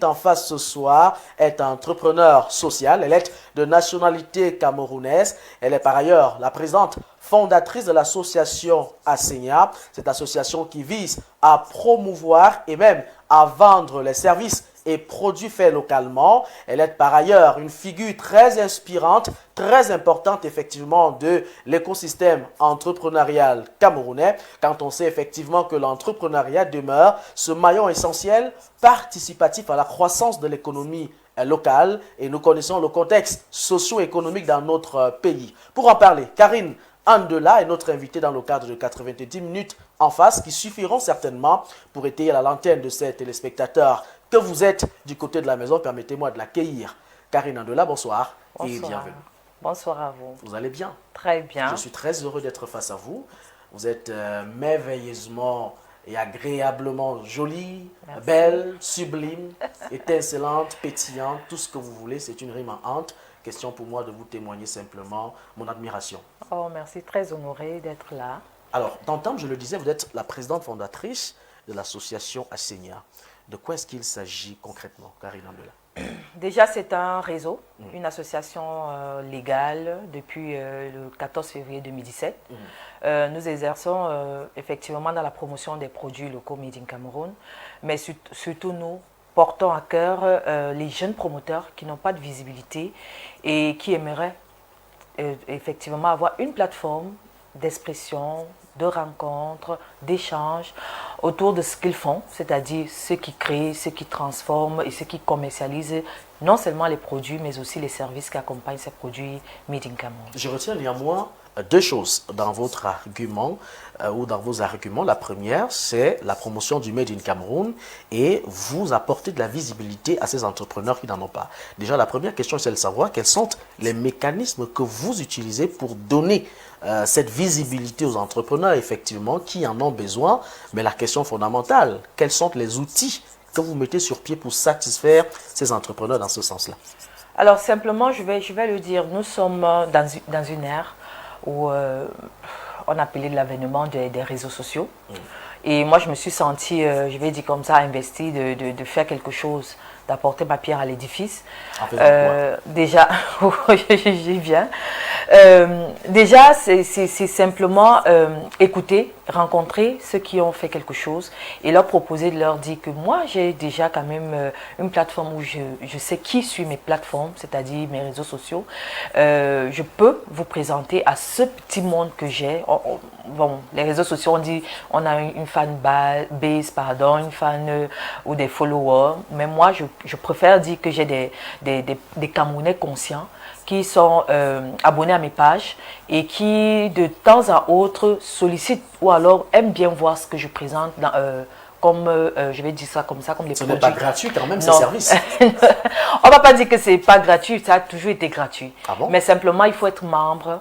m'invite en face ce soir est entrepreneur social. Elle est de nationalité camerounaise. Elle est par ailleurs la présidente fondatrice de l'association ASENIA. Cette association qui vise à promouvoir et même à vendre les services et produits faits localement. Elle est par ailleurs une figure très inspirante, très importante effectivement de l'écosystème entrepreneurial camerounais, quand on sait effectivement que l'entrepreneuriat demeure ce maillon essentiel participatif à la croissance de l'économie locale, et nous connaissons le contexte socio-économique dans notre pays. Pour en parler, Karine Andela est notre invitée dans le cadre de 90 minutes en face qui suffiront certainement pour étayer la lanterne de ces téléspectateurs que vous êtes du côté de la maison. Permettez-moi de l'accueillir. Karine Andela, bonsoir, et bienvenue. Bonsoir à vous. Vous allez bien? Très bien. Je suis très heureux d'être face à vous. Vous êtes merveilleusement et agréablement jolie, Merci. belle, sublime, étincelante, pétillante, tout ce que vous voulez. C'est une rime en hante. Question pour moi de vous témoigner simplement mon admiration. Oh, merci, très honorée d'être là. Alors, d'entendre, je le disais, vous êtes la présidente fondatrice de l'association ASENIA. De quoi est-ce qu'il s'agit concrètement, Karine Andela? Déjà, c'est un réseau, une association légale depuis le 14 février 2017. Nous exerçons effectivement dans la promotion des produits locaux made in Cameroun, mais surtout nous portons à cœur les jeunes promoteurs qui n'ont pas de visibilité et qui aimeraient effectivement avoir une plateforme d'expression, de rencontres, d'échanges autour de ce qu'ils font, c'est-à-dire ceux qui créent, ceux qui transforment et ceux qui commercialisent non seulement les produits, mais aussi les services qui accompagnent ces produits made in Cameroun. Je retiens néanmoins deux choses dans votre argument ou dans vos arguments. La première, c'est la promotion du Made in Cameroun et vous apportez de la visibilité à ces entrepreneurs qui n'en ont pas. Déjà, la première question, c'est de savoir quels sont les mécanismes que vous utilisez pour donner cette visibilité aux entrepreneurs, effectivement, qui en ont besoin. Mais la question fondamentale, quels sont les outils que vous mettez sur pied pour satisfaire ces entrepreneurs dans ce sens-là? Alors, simplement, je vais le dire, nous sommes dans une ère où on appelait l'avènement des réseaux sociaux. Et moi, je me suis sentie, je vais dire comme ça, investie de faire quelque chose, d'apporter ma pierre à l'édifice. Déjà, j'y viens. Déjà, c'est simplement écouter, rencontrer ceux qui ont fait quelque chose et leur proposer de leur dire que moi, j'ai déjà quand même une plateforme où je sais qui suit mes plateformes, c'est-à-dire mes réseaux sociaux. Je peux vous présenter à ce petit monde que j'ai. Bon, les réseaux sociaux, on dit on a une fan base, pardon, une fan ou des followers. Mais moi, je préfère dire que j'ai des Camerounais conscients qui sont abonnés à mes pages et qui, de temps à autre, sollicitent ou alors aiment bien voir ce que je présente dans, comme, je vais dire ça comme ça, comme les produits. Ce n'est pas gratuit quand même, ces services. On ne va pas dire que ce n'est pas gratuit, ça a toujours été gratuit. Ah bon? Mais simplement, il faut être membre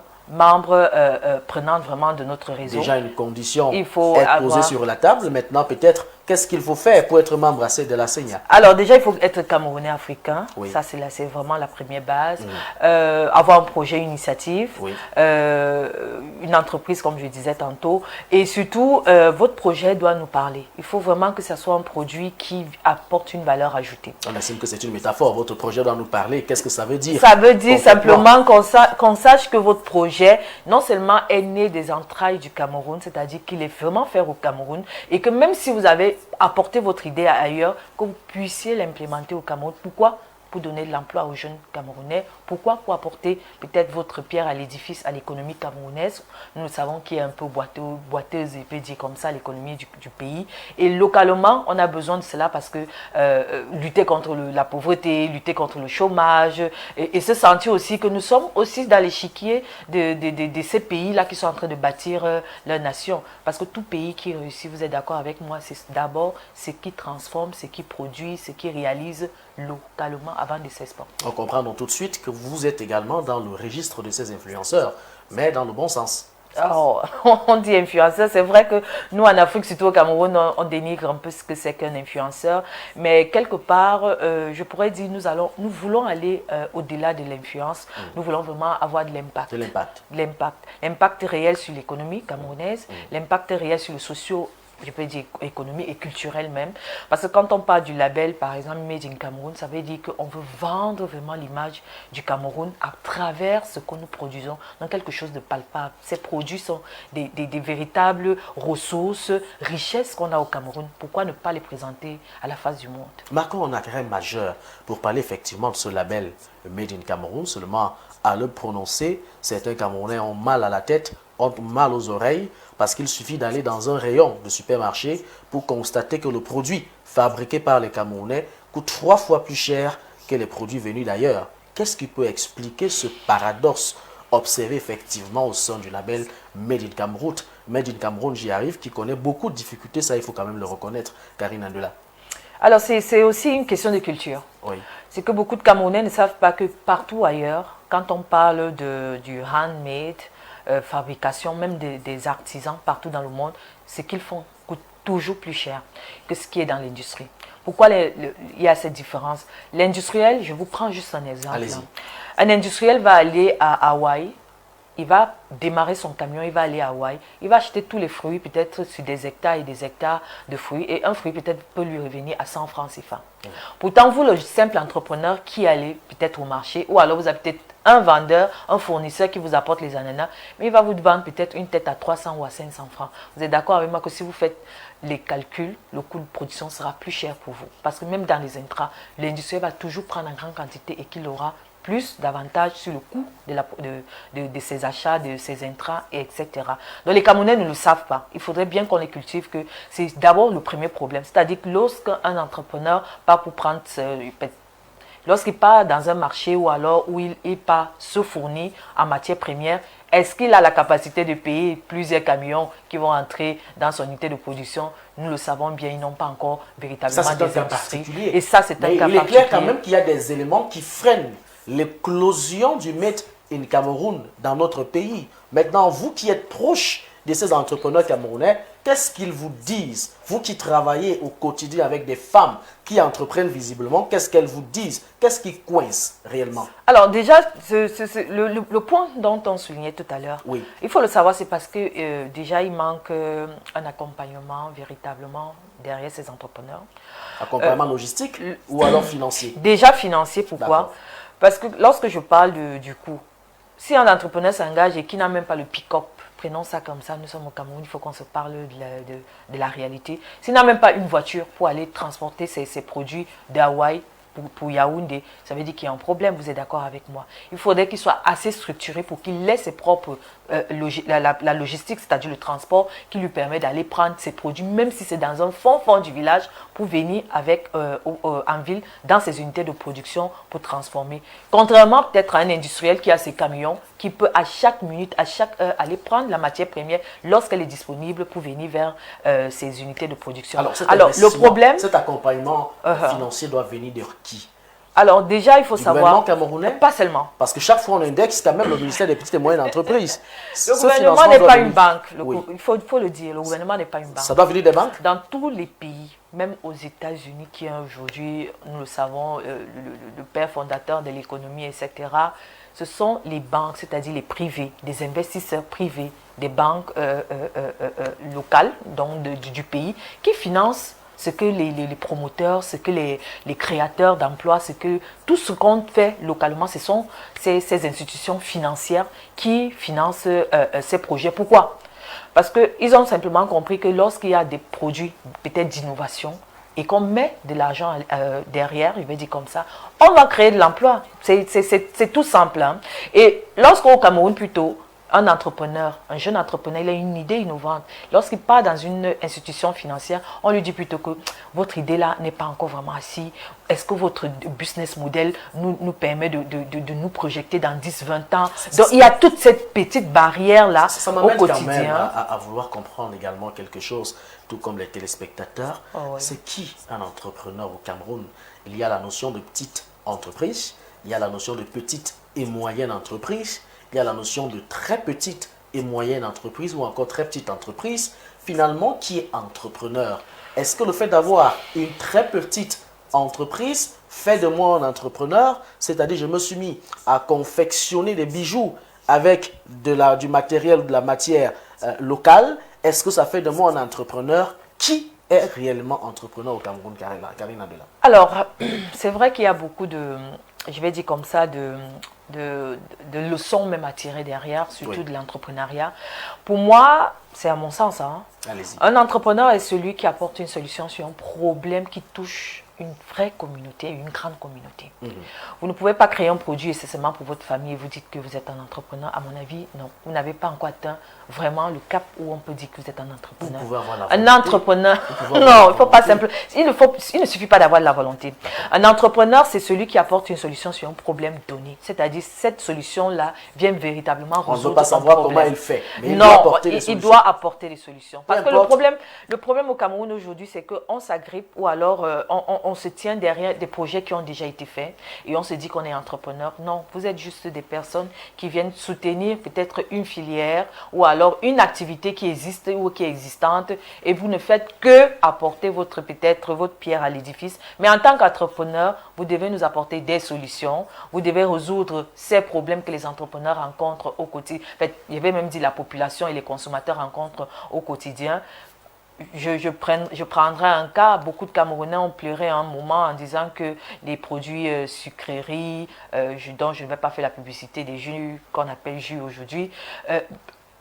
prenante vraiment de notre réseau. Déjà une condition il faut être posée sur la table. Maintenant, peut-être, qu'est-ce qu'il faut faire pour être membre de l'ASENIA? Alors déjà, il faut être Camerounais africain. Oui. Ça, c'est vraiment la première base. Avoir un projet, une initiative, oui. Une entreprise, comme je disais tantôt. Et surtout, votre projet doit nous parler. Il faut vraiment que ce soit un produit qui apporte une valeur ajoutée. On estime que c'est une métaphore. Votre projet doit nous parler. Qu'est-ce que ça veut dire? Ça veut dire simplement qu'on sache que votre projet non seulement est né des entrailles du Cameroun, c'est-à-dire qu'il est vraiment fait au Cameroun, et que même si vous avez apporté votre idée ailleurs, que vous puissiez l'implémenter au Cameroun. Pourquoi? Pour donner de l'emploi aux jeunes Camerounais. Pourquoi? Pour apporter peut-être votre pierre à l'édifice, à l'économie camerounaise. Nous savons qu'il est un peu boiteuse, et peut dire comme ça, l'économie du pays. Et localement, on a besoin de cela parce que lutter contre la pauvreté, lutter contre le chômage, et se sentir aussi que nous sommes aussi dans l'échiquier de ces pays-là qui sont en train de bâtir leur nation. Parce que tout pays qui réussit, vous êtes d'accord avec moi, c'est d'abord ce qui transforme, ce qui produit, ce qui réalise localement avant de s'exporter. On comprend donc tout de suite que vous êtes également dans le registre de ces influenceurs, mais dans le bon sens. Alors, on dit influenceur, c'est vrai que nous en Afrique, surtout au Cameroun, on dénigre un peu ce que c'est qu'un influenceur, mais quelque part, je pourrais dire, nous voulons aller au-delà de l'influence, nous voulons vraiment avoir de l'impact. De l'impact. L'impact réel sur l'économie camerounaise, l'impact réel sur le je peux dire économique et culturelle même. Parce que quand on parle du label, par exemple, Made in Cameroun, ça veut dire qu'on veut vendre vraiment l'image du Cameroun à travers ce que nous produisons, dans quelque chose de palpable. Ces produits sont des véritables ressources, richesses qu'on a au Cameroun. Pourquoi ne pas les présenter à la face du monde? Marquons un intérêt majeur pour parler effectivement de ce label Made in Cameroun. Seulement à le prononcer, certains Camerounais ont mal à la tête, ont mal aux oreilles, parce qu'il suffit d'aller dans un rayon de supermarché pour constater que le produit fabriqué par les Camerounais coûte 3 fois plus cher que les produits venus d'ailleurs. Qu'est-ce qui peut expliquer ce paradoxe observé effectivement au sein du label Made in Cameroun? Made in Cameroun, j'y arrive, qui connaît beaucoup de difficultés, ça il faut quand même le reconnaître, Karine Andela. Alors c'est aussi une question de culture. Oui. C'est que beaucoup de Camerounais ne savent pas que partout ailleurs, quand on parle du handmade, fabrication, même des artisans partout dans le monde, ce qu'ils font coûte toujours plus cher que ce qui est dans l'industrie. Pourquoi il y a cette différence? L'industriel, je vous prends juste un exemple. Un industriel va aller à Hawaï, il va démarrer son camion, il va aller à Hawaï, il va acheter tous les fruits, peut-être sur des hectares et des hectares de fruits, et un fruit peut-être peut lui revenir à 100 francs CFA. Pourtant, vous, le simple entrepreneur qui allez peut-être au marché, ou alors vous avez peut-être un vendeur, un fournisseur qui vous apporte les ananas, mais il va vous vendre peut-être une tête à 300 ou à 500 francs. Vous êtes d'accord avec moi que si vous faites les calculs, le coût de production sera plus cher pour vous. Parce que même dans les intrants, l'industriel va toujours prendre en grande quantité et qu'il aura plus d'avantages sur le coût de ses achats, de ses intrants, etc. Donc les Camerounais ne le savent pas. Il faudrait bien qu'on les cultive, que c'est d'abord le premier problème. C'est-à-dire que lorsqu'un entrepreneur part pour prendre, lorsqu'il part dans un marché ou alors où il part se fournir en matière première, est-ce qu'il a la capacité de payer plusieurs camions qui vont entrer dans son unité de production? Nous le savons bien, ils n'ont pas encore véritablement des industries. Et ça, c'est un cas particulier. Il est clair quand même qu'il y a des éléments qui freinent l'éclosion du Made in Cameroun dans notre pays. Maintenant, vous qui êtes proche de ces entrepreneurs camerounais, qu'est-ce qu'ils vous disent? Vous qui travaillez au quotidien avec des femmes qui entreprennent visiblement, qu'est-ce qu'elles vous disent? Qu'est-ce qui coince réellement? Alors déjà, le point dont on soulignait tout à l'heure, oui. Il faut le savoir, c'est parce que déjà il manque un accompagnement véritablement derrière ces entrepreneurs. Accompagnement logistique ou alors financier? Déjà financier, pourquoi? Parce que lorsque je parle du coût, si un entrepreneur s'engage et qui n'a même pas le pick-up, prenons ça comme ça, nous sommes au Cameroun, il faut qu'on se parle de la réalité. S'il n'a même pas une voiture pour aller transporter ses produits d'Hawaï pour Yaoundé, ça veut dire qu'il y a un problème, vous êtes d'accord avec moi. Il faudrait qu'il soit assez structuré pour qu'il ait ses propres, la logistique, c'est-à-dire le transport, qui lui permet d'aller prendre ses produits, même si c'est dans un fond du village, pour venir avec, en ville, dans ses unités de production, pour transformer. Contrairement peut-être à un industriel qui a ses camions, qui peut à chaque minute, à chaque heure, aller prendre la matière première lorsqu'elle est disponible pour venir vers ses unités de production. Alors le problème... Cet accompagnement financier doit venir de qui? Alors déjà, il faut savoir... Du gouvernement camerounais? Pas seulement. Parce que chaque fois, on indexe quand même le ministère des petites et moyennes entreprises. Le gouvernement n'est pas une banque. Il faut le dire, le gouvernement n'est pas une banque. Ça doit venir des banques? Dans tous les pays, même aux États-Unis, qui est aujourd'hui, nous le savons, le père fondateur de l'économie, etc., ce sont les banques, c'est-à-dire les privés, des investisseurs privés, des banques locales donc du pays, qui financent ce que les promoteurs, ce que les créateurs d'emplois, tout ce qu'on fait localement, ce sont ces institutions financières qui financent ces projets. Pourquoi? Parce qu'ils ont simplement compris que lorsqu'il y a des produits peut-être d'innovation et qu'on met de l'argent derrière, je vais dire comme ça, on va créer de l'emploi. C'est tout simple. Hein? Et lorsqu'au Cameroun plutôt, un entrepreneur, un jeune entrepreneur, il a une idée innovante. Lorsqu'il part dans une institution financière, on lui dit plutôt que votre idée là n'est pas encore vraiment assise. Est-ce que votre business model nous permet de nous projeter dans 10-20 ans? Donc il y a toute cette petite barrière là au quotidien. Quand même à vouloir comprendre également quelque chose, tout comme les téléspectateurs. C'est qui un entrepreneur au Cameroun? Il y a la notion de petite entreprise, il y a la notion de petite et moyenne entreprise, il y a la notion de très petite et moyenne entreprise ou encore très petite entreprise. Finalement, qui est entrepreneur? Est-ce que le fait d'avoir une très petite entreprise fait de moi un entrepreneur? C'est-à-dire, je me suis mis à confectionner des bijoux avec du matériel, de la matière locale. Est-ce que ça fait de moi un entrepreneur Qui est réellement entrepreneur au Cameroun, Karine Andela? Alors, c'est vrai qu'il y a beaucoup de, je vais dire comme ça, de leçons même à tirer derrière, surtout Oui. de l'entrepreneuriat. Pour moi, c'est à mon sens, hein, Allez-y. un entrepreneur est celui qui apporte une solution sur un problème qui touche une vraie communauté, une grande communauté. Vous ne pouvez pas créer un produit et c'est seulement pour votre famille et vous dites que vous êtes un entrepreneur. À mon avis, non. Vous n'avez pas encore atteint vraiment le cap où on peut dire que vous êtes un entrepreneur. Vous pouvez avoir la Un volonté. entrepreneur, Vous pouvez avoir non, la il faut pas volonté. simple. Il ne suffit pas d'avoir de la volonté. Un entrepreneur, c'est celui qui apporte une solution sur un problème donné. C'est-à-dire, cette solution-là vient véritablement On ne résoudre veut pas savoir un problème. comment il fait, mais il Non, doit apporter des il solutions. doit apporter des solutions. Parce Peu que importe. le problème au Cameroun aujourd'hui, c'est qu'on s'agrippe ou alors on se tient derrière des projets qui ont déjà été faits et on se dit qu'on est entrepreneur. Non, vous êtes juste des personnes qui viennent soutenir peut-être une filière ou alors une activité qui existe ou qui est existante et vous ne faites que apporter peut-être votre pierre à l'édifice. Mais en tant qu'entrepreneur, vous devez nous apporter des solutions. Vous devez résoudre ces problèmes que les entrepreneurs rencontrent au quotidien. En fait, je vais même dire la population et les consommateurs rencontrent au quotidien. Je prendrai un cas, beaucoup de Camerounais ont pleuré à un moment en disant que les produits sucreries, dont je ne vais pas faire la publicité des jus qu'on appelle jus aujourd'hui,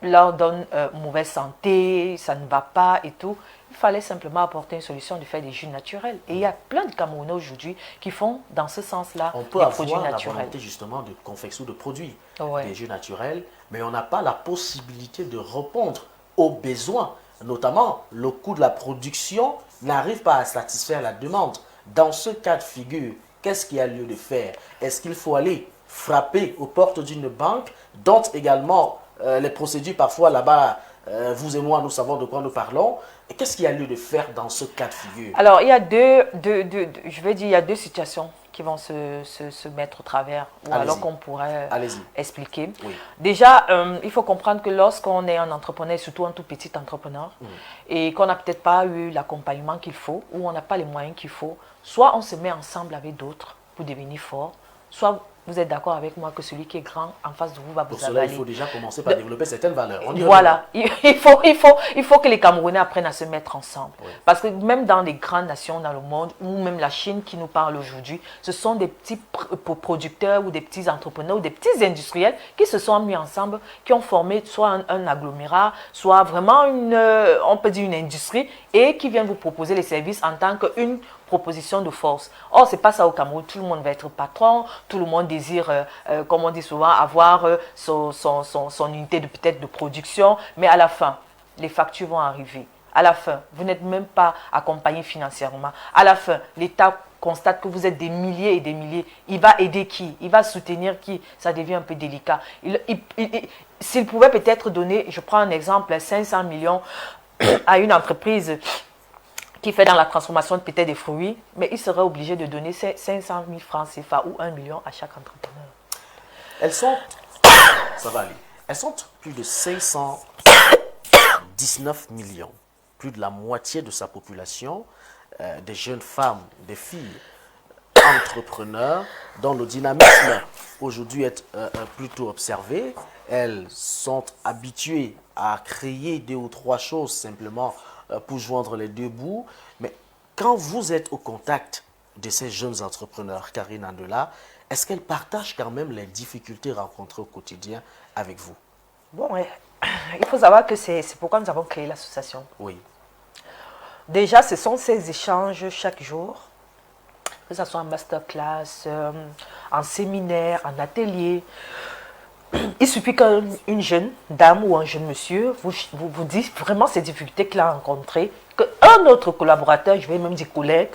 leur donnent mauvaise santé, ça ne va pas et tout. Il fallait simplement apporter une solution de faire des jus naturels. Et il y a plein de Camerounais aujourd'hui qui font dans ce sens-là On peut des produits avoir la naturels. volonté justement de confection de produits, Ouais. des jus naturels, mais on n'a pas la possibilité de répondre aux besoins. Notamment, le coût de la production n'arrive pas à satisfaire la demande. Dans ce cas de figure, qu'est-ce qu'il y a lieu de faire? Est-ce qu'il faut aller frapper aux portes d'une banque, dont également les procédures parfois là-bas, vous et moi, nous savons de quoi nous parlons? Et qu'est-ce qu'il y a lieu de faire dans ce cas de figure? Alors, il y a je vais dire, il y a deux situations qui vont se mettre au travers, ou Allez-y. alors qu'on pourrait Allez-y. expliquer. Oui. Déjà, il faut comprendre que lorsqu'on est un entrepreneur, surtout un tout petit entrepreneur, et qu'on n'a peut-être pas eu l'accompagnement qu'il faut, ou on n'a pas les moyens qu'il faut, soit on se met ensemble avec d'autres pour devenir fort, soit vous êtes d'accord avec moi que celui qui est grand en face de vous va Pour vous cela, avaler. il faut déjà commencer par développer certaines valeurs. On y Voilà, il faut que les Camerounais apprennent à se mettre ensemble. Oui. Parce que même dans les grandes nations dans le monde, ou même la Chine qui nous parle aujourd'hui, ce sont des petits producteurs ou des petits entrepreneurs ou des petits industriels qui se sont mis ensemble, qui ont formé soit un agglomérat, soit vraiment on peut dire une industrie, et qui viennent vous proposer les services en tant qu'une proposition de force. Or, ce n'est pas ça au Cameroun. Tout le monde va être patron, tout le monde désire, comme on dit souvent, avoir son unité peut-être de production, mais à la fin, les factures vont arriver. À la fin, vous n'êtes même pas accompagné financièrement. À la fin, l'État constate que vous êtes des milliers et des milliers. Il va aider qui? Il va soutenir qui? Ça devient un peu délicat. S'il pouvait peut-être donner, je prends un exemple, 500 millions à une entreprise qui fait dans la transformation peut-être des fruits, mais il serait obligé de donner 500 000 francs CFA ou 1 million à chaque entrepreneur. Elles sont, ça va aller, elles sont plus de 519 millions, plus de la moitié de sa population, des jeunes femmes, des filles entrepreneurs dont le dynamisme aujourd'hui est plutôt observé. Elles sont habituées à créer deux ou trois choses simplement pour joindre les deux bouts. Mais quand vous êtes au contact de ces jeunes entrepreneurs, Karine Andela, est-ce qu'elles partagent quand même les difficultés rencontrées au quotidien avec vous? Bon, il faut savoir que c'est pourquoi nous avons créé l'association. Oui. Déjà, ce sont ces échanges chaque jour, que ce soit en masterclass, en séminaire, en atelier. Il suffit qu'une jeune dame ou un jeune monsieur vous dise vraiment ces difficultés qu'il a rencontrées, qu'un autre collaborateur, je vais même dire collègue,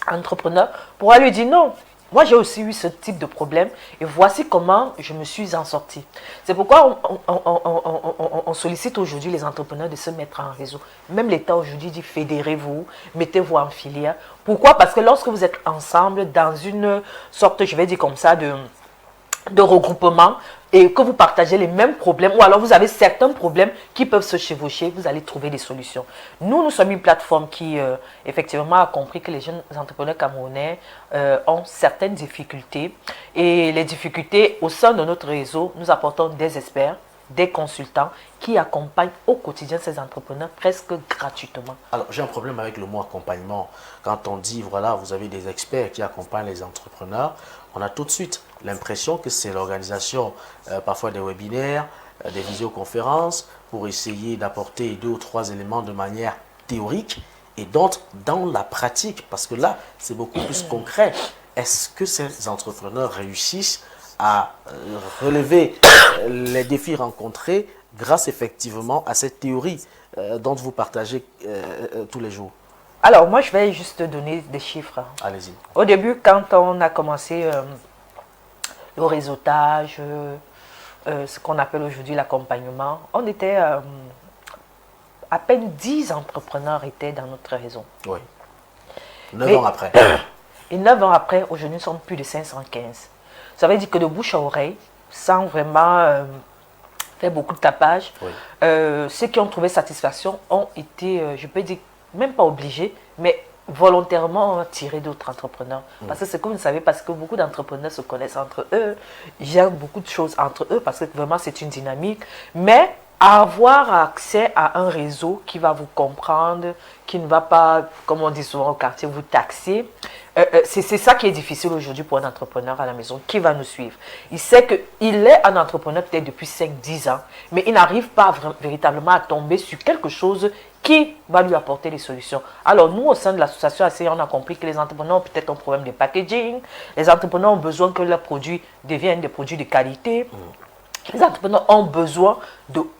entrepreneur, pourra lui dire non. Moi, j'ai aussi eu ce type de problème et voici comment je me suis en sortie. C'est pourquoi on sollicite aujourd'hui les entrepreneurs de se mettre en réseau. Même l'État aujourd'hui dit fédérez-vous, mettez-vous en filière. Pourquoi? Parce que lorsque vous êtes ensemble dans une sorte, je vais dire comme ça, de regroupement et que vous partagez les mêmes problèmes ou alors vous avez certains problèmes qui peuvent se chevaucher, vous allez trouver des solutions. Nous sommes une plateforme qui effectivement a compris que les jeunes entrepreneurs camerounais ont certaines difficultés et les difficultés au sein de notre réseau, nous apportons des experts des consultants qui accompagnent au quotidien ces entrepreneurs presque gratuitement. Alors, j'ai un problème avec le mot accompagnement. Quand on dit, voilà, vous avez des experts qui accompagnent les entrepreneurs, on a tout de suite l'impression que c'est l'organisation, parfois des webinaires, des visioconférences, pour essayer d'apporter 2 ou 3 éléments de manière théorique et d'autres dans la pratique, parce que là, c'est beaucoup plus concret. Est-ce que ces entrepreneurs réussissent à relever les défis rencontrés grâce effectivement à cette théorie dont vous partagez tous les jours? Alors, moi, je vais juste donner des chiffres. Allez-y. Au début, quand on a commencé le réseautage, ce qu'on appelle aujourd'hui l'accompagnement, on était à peine 10 entrepreneurs étaient dans notre réseau. Oui. 9 ans après. Et 9 ans après, aujourd'hui, nous sommes plus de 515. Ça veut dire que de bouche à oreille, sans vraiment faire beaucoup de tapage, Oui. Ceux qui ont trouvé satisfaction ont été, je peux dire, même pas obligés, mais volontairement tirés d'autres entrepreneurs. Parce que c'est comme vous savez, parce que beaucoup d'entrepreneurs se connaissent entre eux, gèrent beaucoup de choses entre eux, parce que vraiment c'est une dynamique. Mais avoir accès à un réseau qui va vous comprendre, qui ne va pas, comme on dit souvent au quartier, vous taxer, c'est ça qui est difficile aujourd'hui pour un entrepreneur à la maison qui va nous suivre. Il sait qu'il est un entrepreneur peut-être depuis 5-10 ans, mais il n'arrive pas véritablement à tomber sur quelque chose qui va lui apporter des solutions. Alors nous, au sein de l'association ACEA, on a compris que les entrepreneurs ont peut-être un problème de packaging, les entrepreneurs ont besoin que leurs produits deviennent des produits de qualité. Les entrepreneurs ont besoin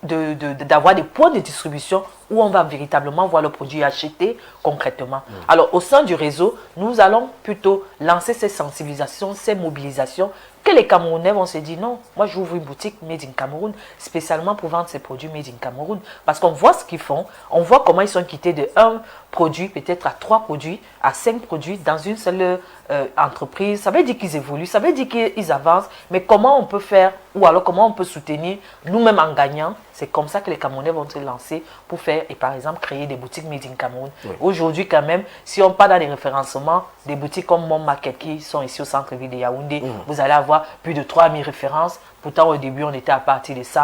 d'avoir des points de distribution où on va véritablement voir le produit acheté concrètement. Alors, au sein du réseau, nous allons plutôt lancer ces sensibilisations, ces mobilisations, que les Camerounais vont se dire non, moi j'ouvre une boutique Made in Cameroun, spécialement pour vendre ces produits Made in Cameroun. Parce qu'on voit ce qu'ils font, on voit comment ils sont quittés de 1 produit, peut-être à 3 produits, à 5 produits dans une seule entreprise. Ça veut dire qu'ils évoluent, ça veut dire qu'ils avancent, mais comment on peut faire, ou alors comment on peut soutenir nous-mêmes en gagnant. C'est comme ça que les Camerounais vont se lancer pour faire, et par exemple, créer des boutiques Made in Cameroun. Oui. Aujourd'hui, quand même, si on part dans les référencements, des boutiques comme Mon Market qui sont ici au centre-ville de Yaoundé, vous allez avoir plus de 3000 références. Pourtant, au début, on était à partir de 100,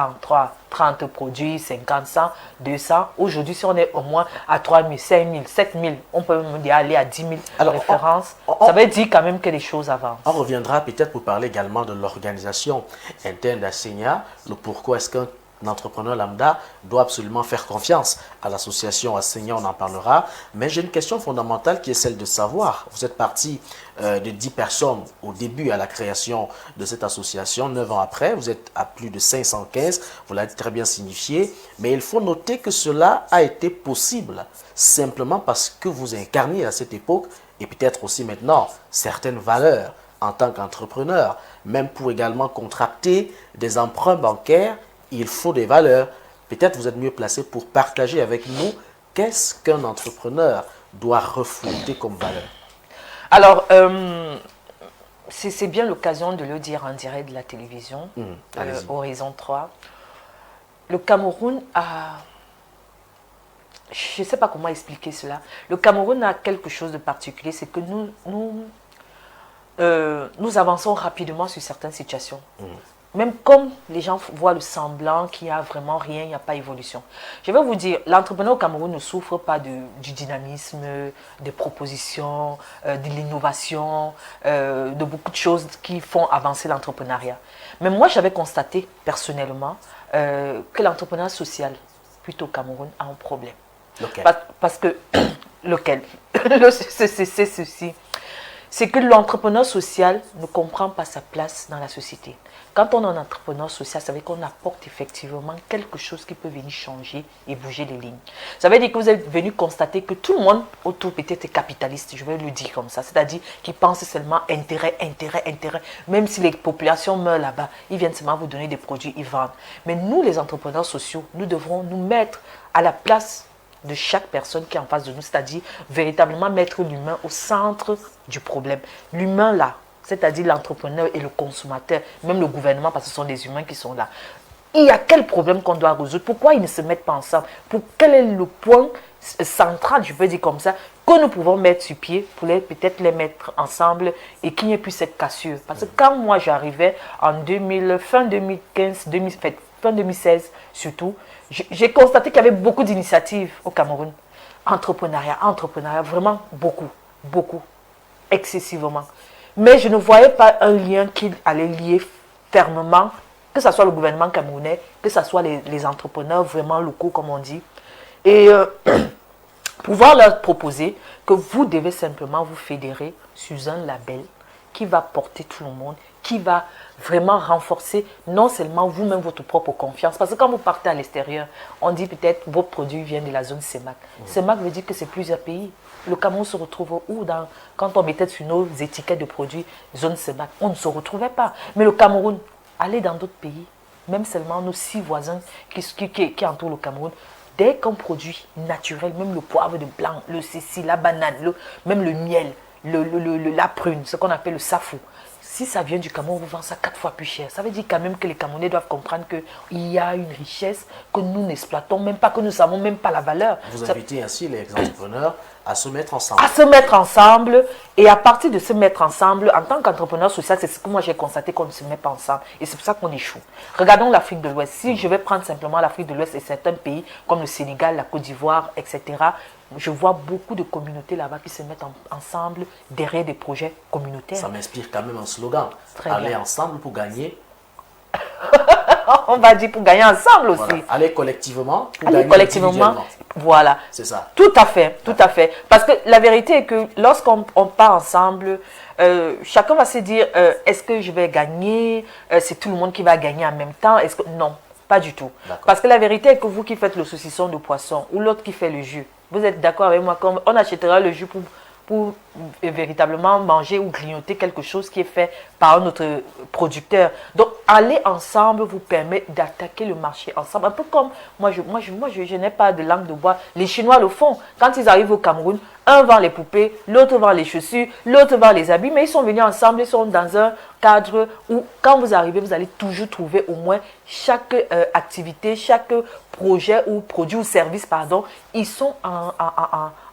30 produits, 50, 100, 200. Aujourd'hui, si on est au moins à 3000, 5000, 7000, on peut même aller à 10 000 références. Ça veut dire quand même que les choses avancent. On reviendra peut-être pour parler également de l'organisation interne d'ACEA, le pourquoi est-ce qu'un entrepreneur lambda doit absolument faire confiance à l'association ACEA, on en parlera. Mais j'ai une question fondamentale qui est celle de savoir. Vous êtes parti de 10 personnes au début à la création de cette association. 9 ans après, vous êtes à plus de 515. Vous l'avez très bien signifié. Mais il faut noter que cela a été possible simplement parce que vous incarniez à cette époque et peut-être aussi maintenant certaines valeurs en tant qu'entrepreneur. Même pour également contracter des emprunts bancaires, il faut des valeurs. Peut-être vous êtes mieux placé pour partager avec nous qu'est-ce qu'un entrepreneur doit refléter comme valeur. Alors, c'est bien l'occasion de le dire en direct de la télévision, Horizon 3. Le Cameroun a... Je ne sais pas comment expliquer cela. Le Cameroun a quelque chose de particulier, c'est que nous avançons rapidement sur certaines situations. Même comme les gens voient le semblant qu'il n'y a vraiment rien, il n'y a pas d'évolution. Je vais vous dire, l'entrepreneur au Cameroun ne souffre pas du dynamisme, des propositions, de l'innovation, de beaucoup de choses qui font avancer l'entrepreneuriat. Mais moi, j'avais constaté personnellement que l'entrepreneuriat social, plutôt au Cameroun, a un problème. Lequel? Parce que, lequel? C'est ceci. C'est que l'entrepreneur social ne comprend pas sa place dans la société. Quand on est un entrepreneur social, ça veut dire qu'on apporte effectivement quelque chose qui peut venir changer et bouger les lignes. Ça veut dire que vous êtes venu constater que tout le monde autour peut-être est capitaliste, je vais le dire comme ça. C'est-à-dire qu'ils pensent seulement intérêt, intérêt, intérêt. Même si les populations meurent là-bas, ils viennent seulement vous donner des produits, ils vendent. Mais nous, les entrepreneurs sociaux, nous devrons nous mettre à la place de chaque personne qui est en face de nous, c'est-à-dire véritablement mettre l'humain au centre du problème. L'humain là, c'est-à-dire l'entrepreneur et le consommateur, même le gouvernement, parce que ce sont des humains qui sont là. Il y a quel problème qu'on doit résoudre? Pourquoi ils ne se mettent pas ensemble? Quel est le point central, je peux dire comme ça, que nous pouvons mettre sur pied pour peut-être les mettre ensemble et qu'il n'y ait plus cette cassure? Parce que quand moi j'arrivais en fin 2015, fin 2016 surtout, j'ai constaté qu'il y avait beaucoup d'initiatives au Cameroun. Entrepreneuriat, vraiment beaucoup, excessivement. Mais je ne voyais pas un lien qui allait lier fermement, que ce soit le gouvernement camerounais, que ce soit les entrepreneurs vraiment locaux, comme on dit. Et pouvoir leur proposer que vous devez simplement vous fédérer sous un label qui va porter tout le monde, qui va vraiment renforcer non seulement vous-même votre propre confiance. Parce que quand vous partez à l'extérieur, on dit peut-être vos produits viennent de la zone CEMAC. CEMAC veut dire que c'est plusieurs pays. Le Cameroun se retrouve où quand on mettait sur nos étiquettes de produits zone CEMAC, on ne se retrouvait pas. Mais le Cameroun, allez dans d'autres pays, même seulement nos 6 voisins qui entourent le Cameroun, dès qu'on produit naturel, même le poivre de blanc, le cécile, la banane, même le miel, la prune, ce qu'on appelle le safou, si ça vient du Cameroun, on vous vend ça 4 fois plus cher. Ça veut dire quand même que les Camerounais doivent comprendre qu'il y a une richesse que nous n'exploitons même pas, que nous ne savons même pas la valeur. Vous invitez ainsi les entrepreneurs à se mettre ensemble. À se mettre ensemble, et à partir de se mettre ensemble, en tant qu'entrepreneur social, c'est ce que moi j'ai constaté qu'on ne se met pas ensemble. Et c'est pour ça qu'on échoue. Regardons l'Afrique de l'Ouest. Si je vais prendre simplement l'Afrique de l'Ouest et certains pays comme le Sénégal, la Côte d'Ivoire, etc., je vois beaucoup de communautés là-bas qui se mettent ensemble derrière des projets communautaires. Ça m'inspire quand même un slogan. Aller ensemble pour gagner. On va dire pour gagner ensemble aussi. Voilà. Aller collectivement pour gagner collectivement. Voilà. C'est ça. Tout à fait, tout à fait. Parce que la vérité est que lorsqu'on part ensemble, chacun va se dire, est-ce que je vais gagner? C'est tout le monde qui va gagner en même temps? Non, pas du tout. Parce que la vérité est que vous qui faites le saucisson de poisson ou l'autre qui fait le jus, vous êtes d'accord avec moi qu'on achètera le jus pour véritablement manger ou grignoter quelque chose qui est fait par notre producteur. Donc, aller ensemble vous permet d'attaquer le marché ensemble. Un peu comme, je n'ai pas de langue de bois. Les Chinois le font. Quand ils arrivent au Cameroun, un vend les poupées, l'autre vend les chaussures, l'autre vend les habits, mais ils sont venus ensemble, ils sont dans un cadre où, quand vous arrivez, vous allez toujours trouver au moins chaque activité, chaque projet ou produit ou service, pardon, ils sont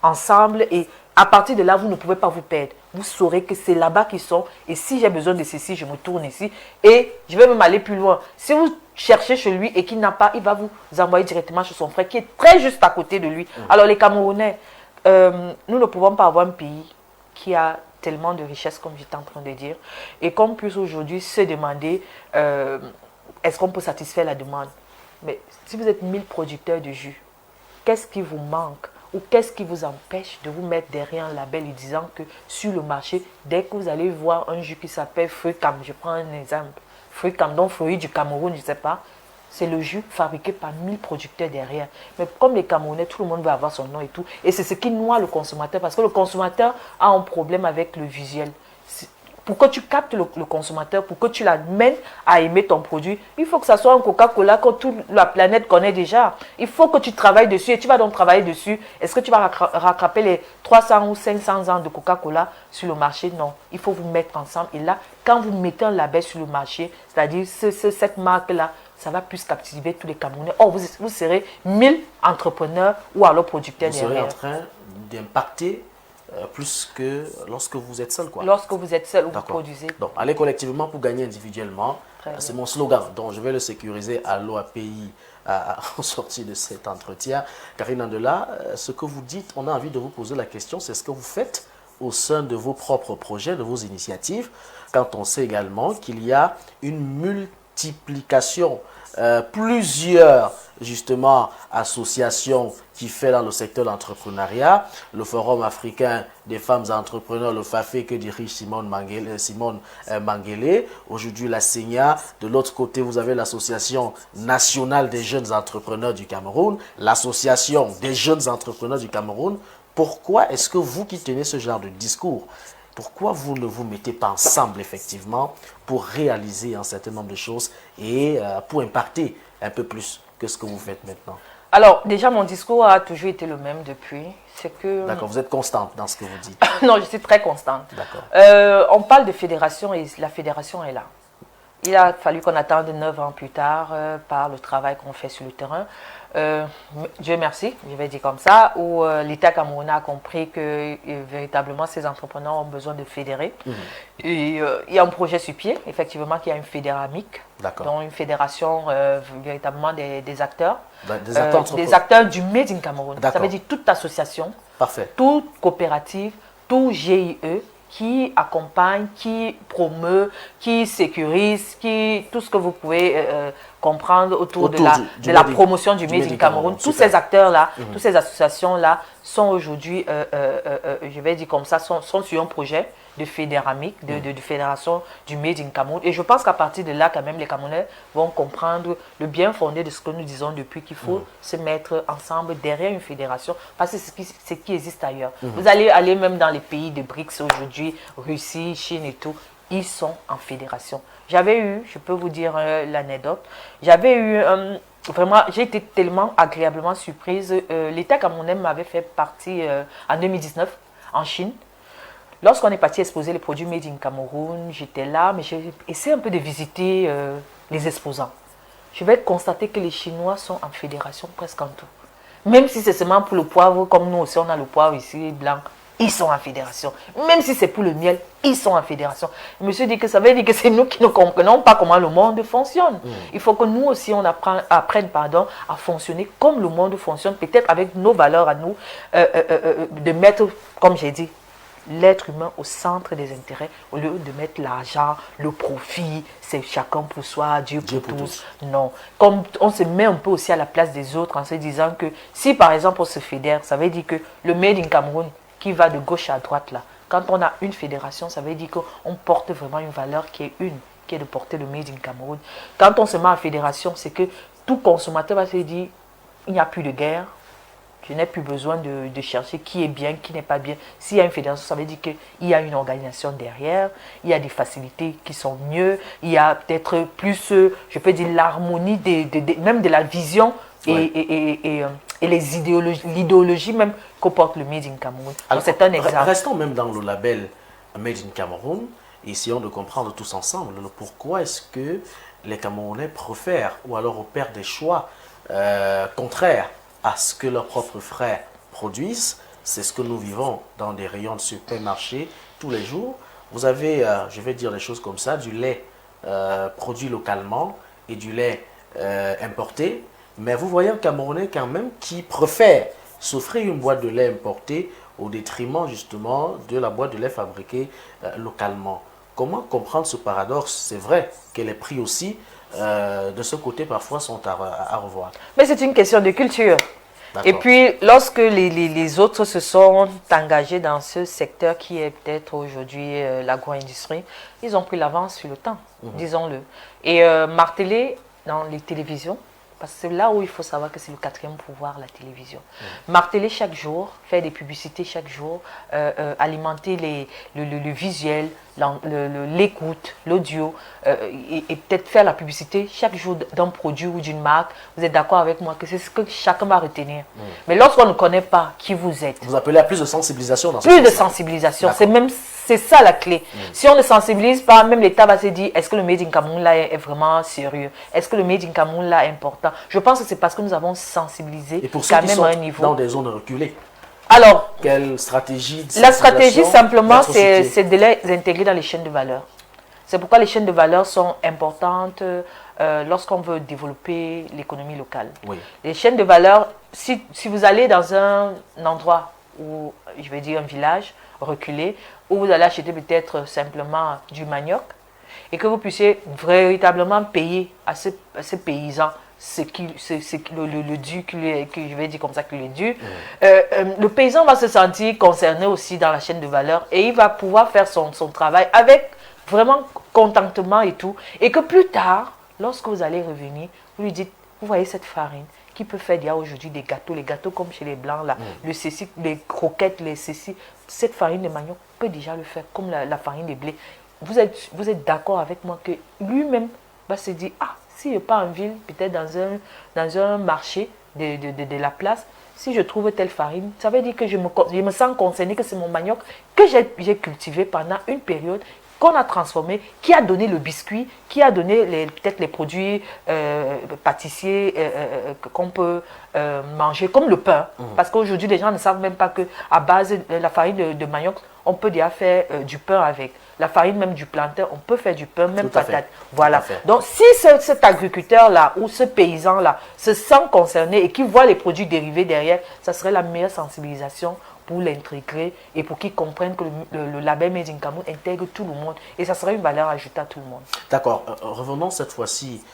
ensemble et à partir de là, vous ne pouvez pas vous perdre. Vous saurez que c'est là-bas qu'ils sont. Et si j'ai besoin de ceci, je me tourne ici. Et je vais même aller plus loin. Si vous cherchez chez lui et qu'il n'a pas, il va vous envoyer directement chez son frère qui est très juste à côté de lui. Alors les Camerounais, nous ne pouvons pas avoir un pays qui a tellement de richesses comme j'étais en train de dire. Et qu'on puisse aujourd'hui se demander, est-ce qu'on peut satisfaire la demande? Mais si vous êtes 1000 producteurs de jus, qu'est-ce qui vous manque? Ou qu'est-ce qui vous empêche de vous mettre derrière un label en disant que sur le marché, dès que vous allez voir un jus qui s'appelle Fruit Cam, je prends un exemple, Fruit Cam, donc fruit du Cameroun, je ne sais pas, c'est le jus fabriqué par 1000 producteurs derrière. Mais comme les Camerounais, tout le monde veut avoir son nom et tout. Et c'est ce qui noie le consommateur, parce que le consommateur a un problème avec le visuel. Pour que tu captes le consommateur, pour que tu l'amènes à aimer ton produit, il faut que ça soit un Coca-Cola que toute la planète connaît déjà. Il faut que tu travailles dessus et tu vas donc travailler dessus. Est-ce que tu vas rattraper les 300 ou 500 ans de Coca-Cola sur le marché? Non. Il faut vous mettre ensemble. Et là, quand vous mettez un label sur le marché, c'est-à-dire cette marque-là, ça va plus captiver tous les Camerounais. Oh, vous serez 1000 entrepreneurs ou alors producteurs derrière. Vous serez en train d'impacter plus que lorsque vous êtes seul, quoi. Lorsque vous êtes seul ou vous produisez. Donc, aller collectivement pour gagner individuellement, c'est mon slogan. Donc, je vais le sécuriser à l'OAPI en sortie de cet entretien. Karine Andela, ce que vous dites, on a envie de vous poser la question, c'est ce que vous faites au sein de vos propres projets, de vos initiatives, quand on sait également qu'il y a une multiplication, plusieurs justement associations qui fait dans le secteur de l'entrepreneuriat, le Forum africain des femmes entrepreneurs, le FAFE que dirige Simone Mangele, aujourd'hui la SENIA, de l'autre côté vous avez l'association nationale des jeunes entrepreneurs du Cameroun, l'association des jeunes entrepreneurs du Cameroun. Pourquoi est-ce que vous qui tenez ce genre de discours, pourquoi vous ne vous mettez pas ensemble effectivement pour réaliser un certain nombre de choses et pour impacter un peu plus que ce que vous faites maintenant? Alors, déjà, mon discours a toujours été le même depuis. C'est que... D'accord, vous êtes constante dans ce que vous dites. Non, je suis très constante. D'accord. On parle de fédération et la fédération est là. Il a fallu qu'on attende 9 ans plus tard par le travail qu'on fait sur le terrain. Dieu merci, je vais dire comme ça, où l'État camerounais a compris que véritablement ces entrepreneurs ont besoin de fédérer. Et il y a un projet sur pied, effectivement, qui a une fédéramique, donc une fédération véritablement des acteurs. Des acteurs du Made in Cameroun. Ça veut dire toute association, toute coopérative, tout GIE qui accompagne, qui promeut, qui sécurise, tout ce que vous pouvez comprendre autour de la promotion du Made in Cameroun. Tous ces acteurs-là, toutes ces associations-là sont aujourd'hui, je vais dire comme ça, sont sur un projet de fédéramique, de fédération du Made in Cameroun. Et je pense qu'à partir de là, quand même, les Camerounais vont comprendre le bien fondé de ce que nous disons depuis, qu'il faut se mettre ensemble derrière une fédération, parce que c'est ce qui existe ailleurs. Vous allez aller même dans les pays de BRICS aujourd'hui, Russie, Chine et tout, ils sont en fédération. J'avais eu, je peux vous dire l'anecdote, j'avais eu vraiment, j'ai été tellement agréablement surprise. L'État camerounais m'avait fait partie en 2019 en Chine. Lorsqu'on est parti exposer les produits Made in Cameroun, j'étais là, mais j'ai essayé un peu de visiter les exposants. Je vais constater que les Chinois sont en fédération presque en tout. Même si c'est seulement pour le poivre, comme nous aussi on a le poivre ici blanc, ils sont en fédération. Même si c'est pour le miel, ils sont en fédération. Je me suis dit que ça veut dire que c'est nous qui ne comprenons pas comment le monde fonctionne. Il faut que nous aussi on apprenne à fonctionner comme le monde fonctionne, peut-être avec nos valeurs à nous, de mettre, comme j'ai dit, l'être humain au centre des intérêts, au lieu de mettre l'argent, le profit, c'est chacun pour soi, Dieu pour tous. Non. Comme on se met un peu aussi à la place des autres en se disant que si par exemple on se fédère, ça veut dire que le Made in Cameroun qui va de gauche à droite là, quand on a une fédération, ça veut dire qu'on porte vraiment une valeur qui est de porter le Made in Cameroun. Quand on se met en fédération, c'est que tout consommateur va se dire, il n'y a plus de guerre. Je n'ai plus besoin de chercher qui est bien, qui n'est pas bien. S'il y a une fédération, ça veut dire qu'il y a une organisation derrière, il y a des facilités qui sont mieux, il y a peut-être plus, je peux dire, l'harmonie, même de la vision et l'idéologie même que porte le Made in Cameroun. C'est un exemple. Restons même dans le label Made in Cameroun et essayons de comprendre tous ensemble pourquoi est-ce que les Camerounais préfèrent ou alors opèrent des choix contraires à ce que leurs propres frères produisent. C'est ce que nous vivons dans des rayons de supermarché tous les jours. Vous avez, je vais dire les choses comme ça, du lait produit localement et du lait importé. Mais vous voyez un Camerounais quand même qui préfère s'offrir une boîte de lait importé au détriment justement de la boîte de lait fabriquée localement. Comment comprendre ce paradoxe? C'est vrai que les prix aussi de ce côté parfois sont à revoir. Mais c'est une question de culture. Et puis lorsque les autres se sont engagés dans ce secteur qui est peut-être aujourd'hui l'agro-industrie, ils ont pris l'avance sur le temps, disons-le. Et marteler dans les télévisions, parce que c'est là où il faut savoir que c'est le quatrième pouvoir, la télévision. Marteler chaque jour, faire des publicités chaque jour, alimenter le visuel, l'écoute, l'audio, et peut-être faire la publicité chaque jour d'un produit ou d'une marque. Vous êtes d'accord avec moi que c'est ce que chacun va retenir. Mais lorsqu'on ne connaît pas qui vous êtes... Vous appelez à plus de sensibilisation dans ce Plus de sensibilisation, c'est ça la clé. Si on ne sensibilise pas, même l'État va se dire, est-ce que le Made in Cameroun là est vraiment sérieux? Est-ce que le Made in Cameroun là est important? Je pense que c'est parce que nous avons sensibilisé et pour ceux quand qui même sont à un niveau. Dans des zones reculées. Alors, quelle stratégie de la stratégie simplement, c'est c'est de les intégrer dans les chaînes de valeur. C'est pourquoi les chaînes de valeur sont importantes lorsqu'on veut développer l'économie locale. Les chaînes de valeur, si vous allez dans un endroit où, je vais dire un village reculé, où vous allez acheter peut-être simplement du manioc et que vous puissiez véritablement payer à ces paysans le dû, que je vais dire comme ça, qu'il est dû, le paysan va se sentir concerné aussi dans la chaîne de valeur et il va pouvoir faire son travail avec vraiment contentement et tout. Et que plus tard, lorsque vous allez revenir, vous lui dites, vous voyez cette farine qui peut faire, il y a aujourd'hui des gâteaux comme chez les Blancs, là, le ceci, les croquettes, les ceci, cette farine de manioc peut déjà le faire, comme la farine de blé. Vous êtes d'accord avec moi que lui-même va se dire, ah, si je pars en ville, peut-être dans un marché de la place, si je trouve telle farine, ça veut dire que je me sens concerné, que c'est mon manioc que j'ai cultivé pendant une période qu'on a transformé, qui a donné le biscuit, qui a donné peut-être les produits pâtissiers qu'on peut manger, comme le pain. Parce qu'aujourd'hui, les gens ne savent même pas qu'à base de la farine de manioc, on peut déjà faire du pain avec. La farine même du plantain, on peut faire du pain, même patate. Voilà. Donc, si cet agriculteur-là ou ce paysan-là se sent concerné et qui voit les produits dérivés derrière, ça serait la meilleure sensibilisation pour l'intégrer et pour qu'ils comprennent que le label Made in Cameroun intègre tout le monde. Et ça serait une valeur ajoutée à tout le monde. D'accord. Revenons cette fois-ci,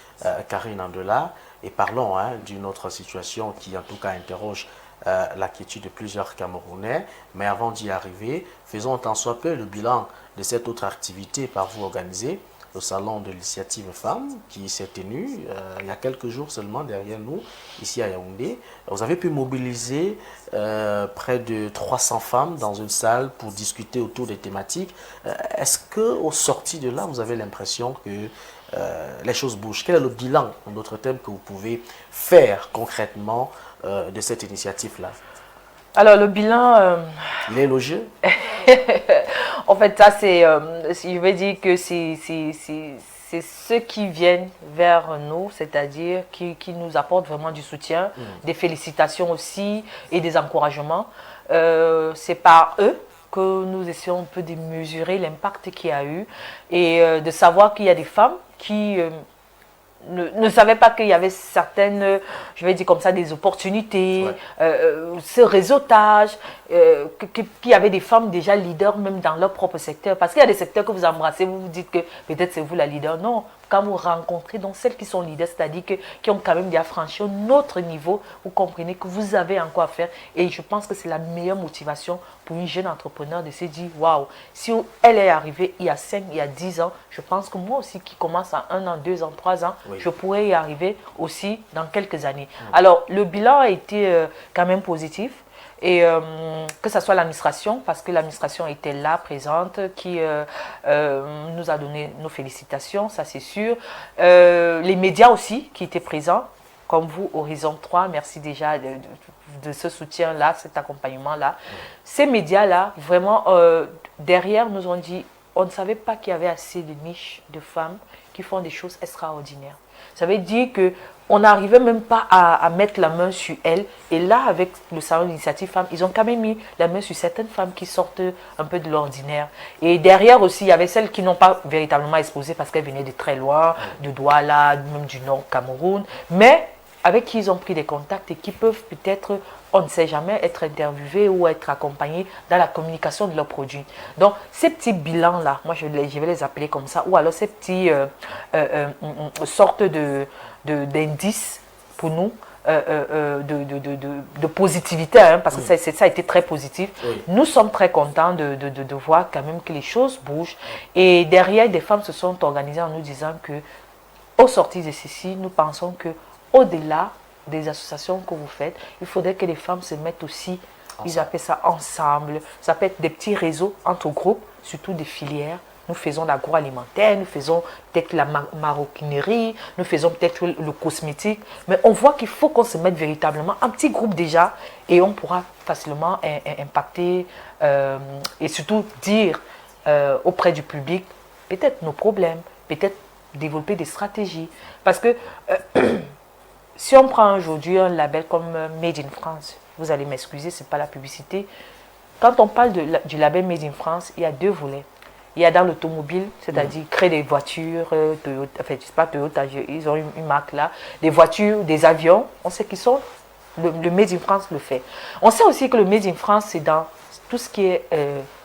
Karine Andela, et parlons d'une autre situation qui en tout cas interroge l'inquiétude de plusieurs Camerounais. Mais avant d'y arriver, faisons tant soit peu le bilan de cette autre activité par vous organisée, le salon de l'initiative femmes qui s'est tenu il y a quelques jours seulement derrière nous, ici à Yaoundé. Vous avez pu mobiliser près de 300 femmes dans une salle pour discuter autour des thématiques. Est-ce qu'au sorti de là, vous avez l'impression que les choses bougent? Quel est le bilan, en d'autres termes, que vous pouvez faire concrètement de cette initiative-là? Alors, le bilan... Il est élogieux? En fait, ça, je vais dire que c'est ceux qui viennent vers nous, c'est-à-dire qui nous apportent vraiment du soutien, des félicitations aussi et des encouragements. C'est par eux que nous essayons un peu de mesurer l'impact qu'il y a eu et de savoir qu'il y a des femmes qui... ne savait pas qu'il y avait certaines, je vais dire comme ça, des opportunités, ce réseautage, qu'il y avait des femmes déjà leaders même dans leur propre secteur. Parce qu'il y a des secteurs que vous embrassez, vous vous dites que peut-être c'est vous la leader. Non, quand vous rencontrez donc celles qui sont leaders, c'est-à-dire qui ont quand même déjà franchi un autre niveau, vous comprenez que vous avez encore à faire. Et je pense que c'est la meilleure motivation pour une jeune entrepreneur de se dire, waouh, si elle est arrivée il y a 5, il y a 10 ans, je pense que moi aussi qui commence à 1 an, 2 ans, 3 ans, je pourrais y arriver aussi dans quelques années. Alors, le bilan a été quand même positif. Et que ce soit l'administration, parce que l'administration était là, présente, qui nous a donné nos félicitations, ça c'est sûr. Les médias aussi qui étaient présents, comme vous, Horizon 3, merci déjà de ce soutien-là, cet accompagnement-là. Ces médias-là, vraiment, derrière, nous ont dit, on ne savait pas qu'il y avait assez de niches de femmes qui font des choses extraordinaires. Ça veut dire qu'on n'arrivait même pas à mettre la main sur elles. Et là, avec le salon d'initiative femmes, ils ont quand même mis la main sur certaines femmes qui sortent un peu de l'ordinaire. Et derrière aussi, il y avait celles qui n'ont pas véritablement exposé parce qu'elles venaient de très loin, de Douala, même du Nord Cameroun. Mais avec qui ils ont pris des contacts et qui peuvent peut-être, on ne sait jamais, être interviewés ou être accompagnés dans la communication de leurs produits. Donc, ces petits bilans-là, moi je vais les appeler comme ça, ou alors ces petits sortes d'indices pour nous, de positivité, hein, parce que ça a été très positif. Nous sommes très contents de voir quand même que les choses bougent. Et derrière, des femmes se sont organisées en nous disant que, au sortir de ceci, nous pensons que au-delà des associations que vous faites, il faudrait que les femmes se mettent aussi, ils appellent ça ensemble. Ça peut être des petits réseaux entre groupes, surtout des filières. Nous faisons l'agroalimentaire, nous faisons peut-être la maroquinerie, nous faisons peut-être le cosmétique. Mais on voit qu'il faut qu'on se mette véritablement en petit groupe déjà et on pourra facilement impacter et surtout dire auprès du public peut-être nos problèmes, peut-être développer des stratégies. Parce que si on prend aujourd'hui un label comme Made in France, vous allez m'excuser, ce n'est pas la publicité. Quand on parle du label Made in France, il y a 2 volets. Il y a dans l'automobile, c'est-à-dire créer des voitures, Toyota, enfin, je sais pas, Toyota, ils ont une marque là, des voitures, des avions, on sait qu'ils sont, le Made in France le fait. On sait aussi que le Made in France, c'est dans tout ce qui est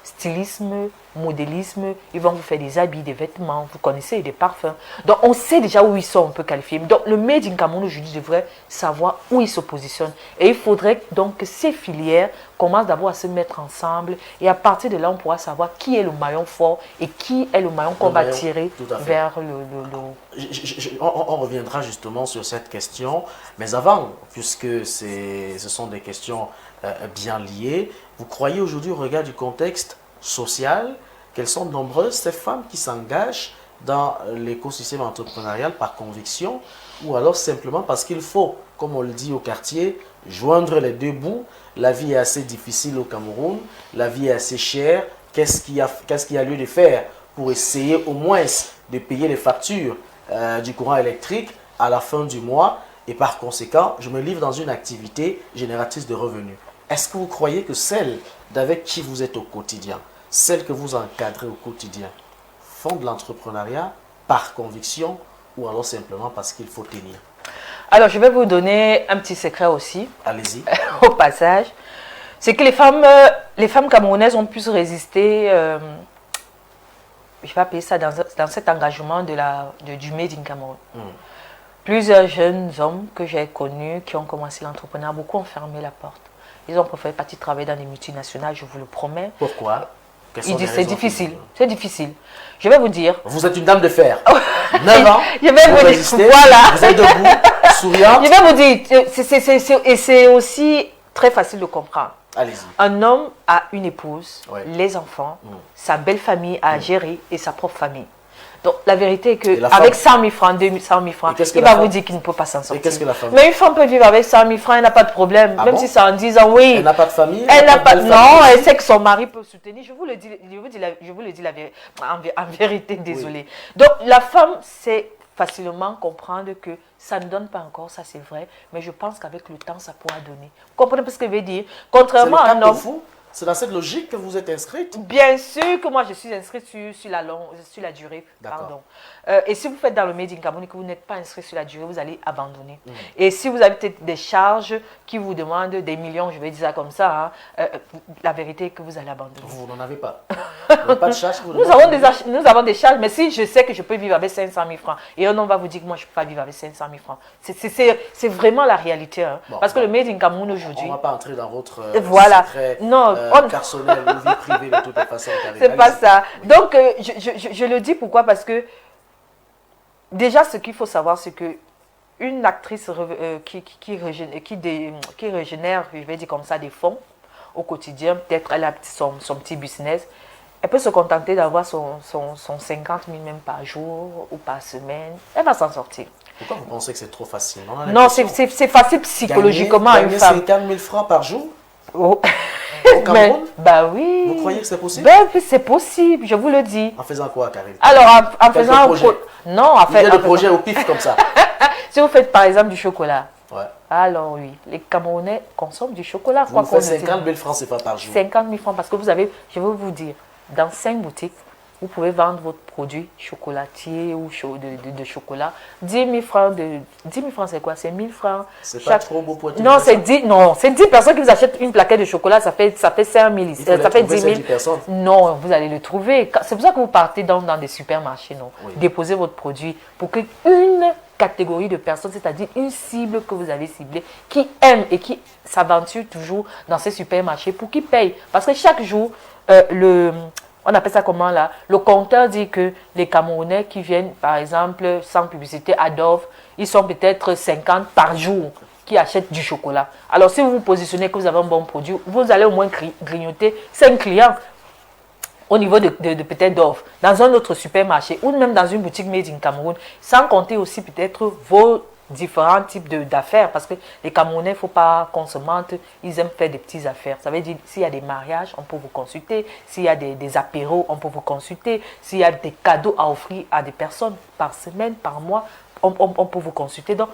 stylisme, modélisme, ils vont vous faire des habits, des vêtements, vous connaissez, des parfums. Donc on sait déjà où ils sont un peu qualifiés. Donc le Made in Cameroun aujourd'hui devrait savoir où ils se positionnent. Et il faudrait donc que ces filières commencent d'abord à se mettre ensemble et à partir de là on pourra savoir qui est le maillon fort et qui est le maillon qu'on va tirer vers on reviendra justement sur cette question, mais avant, puisque ce sont des questions bien liées, vous croyez aujourd'hui au regard du contexte social, qu'elles sont nombreuses ces femmes qui s'engagent dans l'écosystème entrepreneurial par conviction ou alors simplement parce qu'il faut, comme on le dit au quartier, joindre les 2 bouts. La vie est assez difficile au Cameroun, la vie est assez chère, qu'est-ce qu'il y a lieu de faire pour essayer au moins de payer les factures du courant électrique à la fin du mois et par conséquent, je me livre dans une activité génératrice de revenus. Est-ce que vous croyez que celles avec qui vous êtes au quotidien, celles que vous encadrez au quotidien, font de l'entrepreneuriat par conviction ou alors simplement parce qu'il faut tenir? Alors, je vais vous donner un petit secret aussi. Allez-y. Au passage. C'est que les femmes camerounaises ont pu résister, je vais appeler ça dans cet engagement du Made in Cameroun. Plusieurs jeunes hommes que j'ai connus qui ont commencé l'entrepreneuriat, beaucoup ont fermé la porte. Ils ont préféré partir travailler dans des multinationales, je vous le promets. Pourquoi? Ils disent c'est difficile, c'est difficile. Je vais vous dire. Vous êtes une dame de fer. 9 ans, je vais vous résistez, voilà. Vous êtes debout, souriante. Je vais vous dire, et c'est aussi très facile de comprendre. Allez-y. Un homme a une épouse, Ouais. les enfants, sa belle famille à gérer et sa propre famille. Donc la vérité est qu'avec avec 100 000 francs, 100 000 francs, il va vous dire qu'il ne peut pas s'en sortir. Et qu'est-ce que la femme? Mais une femme peut vivre avec 100 000 francs, elle n'a pas de problème. Ah même bon? si c'est en 10 ans, oui. Elle n'a pas de famille? Elle n'a pas de non, famille. elle sait que son mari peut soutenir. Je vous le dis, en vérité, désolé. Donc la femme sait facilement comprendre que ça ne donne pas encore, ça c'est vrai, mais je pense qu'avec le temps, ça pourra donner. Vous comprenez ce que je veux dire? Contrairement à un homme. C'est dans cette logique que vous êtes inscrite? Bien sûr que moi je suis inscrite sur la durée. Pardon. Et si vous faites dans le Made in Cameroun et que vous n'êtes pas inscrit sur la durée, vous allez abandonner. Et si vous avez peut-être des charges qui vous demandent des millions, je vais dire ça comme ça, hein, la vérité est que vous allez abandonner. Vous n'en avez pas. Vous n'avez pas de charges? Nous avons des charges, mais si je sais que je peux vivre avec 500 000 francs, et un homme va vous dire que moi je ne peux pas vivre avec 500 000 francs. C'est vraiment la réalité. Hein. Bon, parce que le Made in Cameroun aujourd'hui... On ne va pas entrer dans votre voilà. secret personnel ou vie privée de toute façon. C'est pas ça. Donc, je le dis pourquoi? Parce que déjà, ce qu'il faut savoir, c'est que une actrice qui régénère, je vais dire comme ça, des fonds au quotidien, peut-être elle a son petit business, elle peut se contenter d'avoir son 50 000 même par jour ou par semaine. Elle va s'en sortir. Pourquoi vous pensez que c'est trop facile? Non, c'est facile psychologiquement à une femme. Gagner 50 000 francs par jour? Oh. Au Cameroun? Bah oui. Vous croyez que c'est possible? Ben, c'est possible, je vous le dis. En faisant quoi, Karine? Alors, en faisant un projet. Non, en fait. Le projet au pif comme ça. Si vous faites par exemple du chocolat. Ouais. Alors oui, les Camerounais consomment du chocolat. Vous faites 50 000 francs CFA par jour. 50 000 francs parce que vous avez, je vais vous dire, dans 5 boutiques, vous pouvez vendre votre produit chocolatier ou de chocolat. 10 000 francs, 10 000 francs c'est quoi? C'est 1000 francs. C'est pas trop beau pour être Non, c'est 10 personnes qui vous achètent une plaquette de chocolat, ça fait 5 000. Ça fait 10 000. Non, vous allez le trouver. C'est pour ça que vous partez dans des supermarchés, non? Oui. Déposez votre produit pour qu'une catégorie de personnes, c'est-à-dire une cible que vous avez ciblée, qui aime et qui s'aventure toujours dans ces supermarchés pour qu'ils payent. Parce que chaque jour, on appelle ça comment là? Le compteur dit que les Camerounais qui viennent, par exemple, sans publicité à Dove, ils sont peut-être 50 par jour qui achètent du chocolat. Alors si vous vous positionnez que vous avez un bon produit, vous allez au moins grignoter 5 clients au niveau de peut-être Dove, dans un autre supermarché ou même dans une boutique Made in Cameroun, sans compter aussi peut-être vos différents types d'affaires, parce que les Camerounais, il ne faut pas qu'on se mente, ils aiment faire des petites affaires. Ça veut dire, s'il y a des mariages, on peut vous consulter, s'il y a des apéros, on peut vous consulter, s'il y a des cadeaux à offrir à des personnes par semaine, par mois, on peut vous consulter. Donc,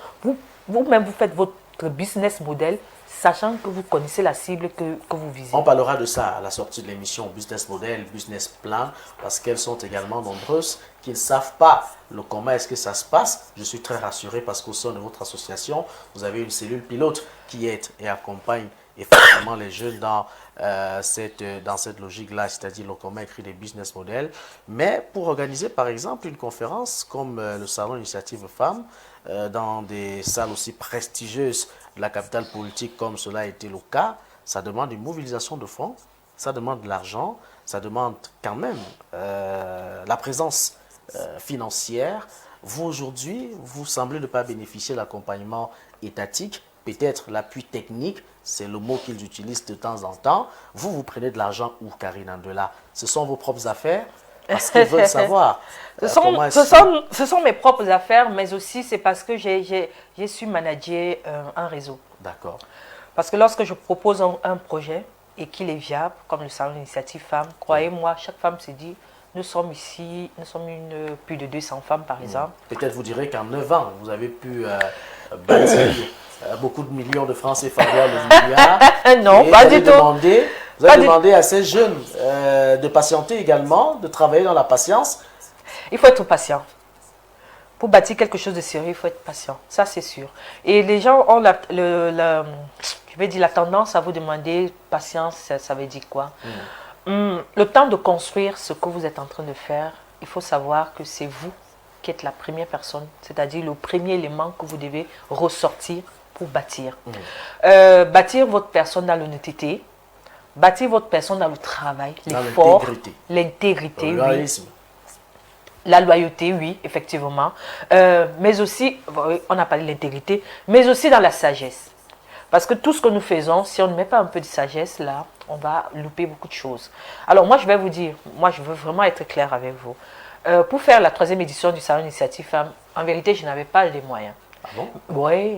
vous-même, vous faites votre business model, sachant que vous connaissez la cible que vous visez. On parlera de ça à la sortie de l'émission Business Model, Business Plan, parce qu'elles sont également nombreuses qui ne savent pas comment est-ce que ça se passe. Je suis très rassuré parce qu'au sein de votre association, vous avez une cellule pilote qui aide et accompagne effectivement les jeunes dans cette logique-là, c'est-à-dire comment écrire des business models. Mais pour organiser par exemple une conférence comme le Salon Initiative Femmes, dans des salles aussi prestigieuses de la capitale politique comme cela a été le cas, ça demande une mobilisation de fonds, ça demande de l'argent, ça demande quand même la présence financière. Vous aujourd'hui, vous semblez ne pas bénéficier de l'accompagnement étatique, peut-être l'appui technique, c'est le mot qu'ils utilisent de temps en temps. Vous prenez de l'argent où, Karine Andela? Ce sont vos propres affaires? Parce qu'ils veulent savoir. Ce sont mes propres affaires, mais aussi c'est parce que j'ai su manager un réseau. D'accord. Parce que lorsque je propose un projet et qu'il est viable, comme le Salon Initiative Femmes, croyez-moi, chaque femme se dit, nous sommes ici, nous sommes plus de 200 femmes par exemple. Peut-être vous direz qu'en 9 ans, vous avez pu bâtir beaucoup de millions de francs CFA, le milliard. Non, et pas du tout. Vous avez demandé à ces jeunes de patienter également, de travailler dans la patience. Il faut être patient. Pour bâtir quelque chose de sérieux, il faut être patient. Ça, c'est sûr. Et les gens ont je vais dire, la tendance à vous demander patience, ça veut dire quoi? Le temps de construire ce que vous êtes en train de faire, il faut savoir que c'est vous qui êtes la première personne, c'est-à-dire le premier élément que vous devez ressortir pour bâtir. Bâtir votre personne dans l'honnêteté, bâtir votre personne dans le travail, l'effort, l'intégrité, oui. La loyauté, oui, effectivement. Mais aussi, on a parlé de l'intégrité, mais aussi dans la sagesse. Parce que tout ce que nous faisons, si on ne met pas un peu de sagesse là, on va louper beaucoup de choses. Alors moi, je vais vous dire, moi, je veux vraiment être clair avec vous. Pour faire la 3e édition du Salon Initiative Femmes, en vérité, je n'avais pas les moyens. Ah bon? Oui.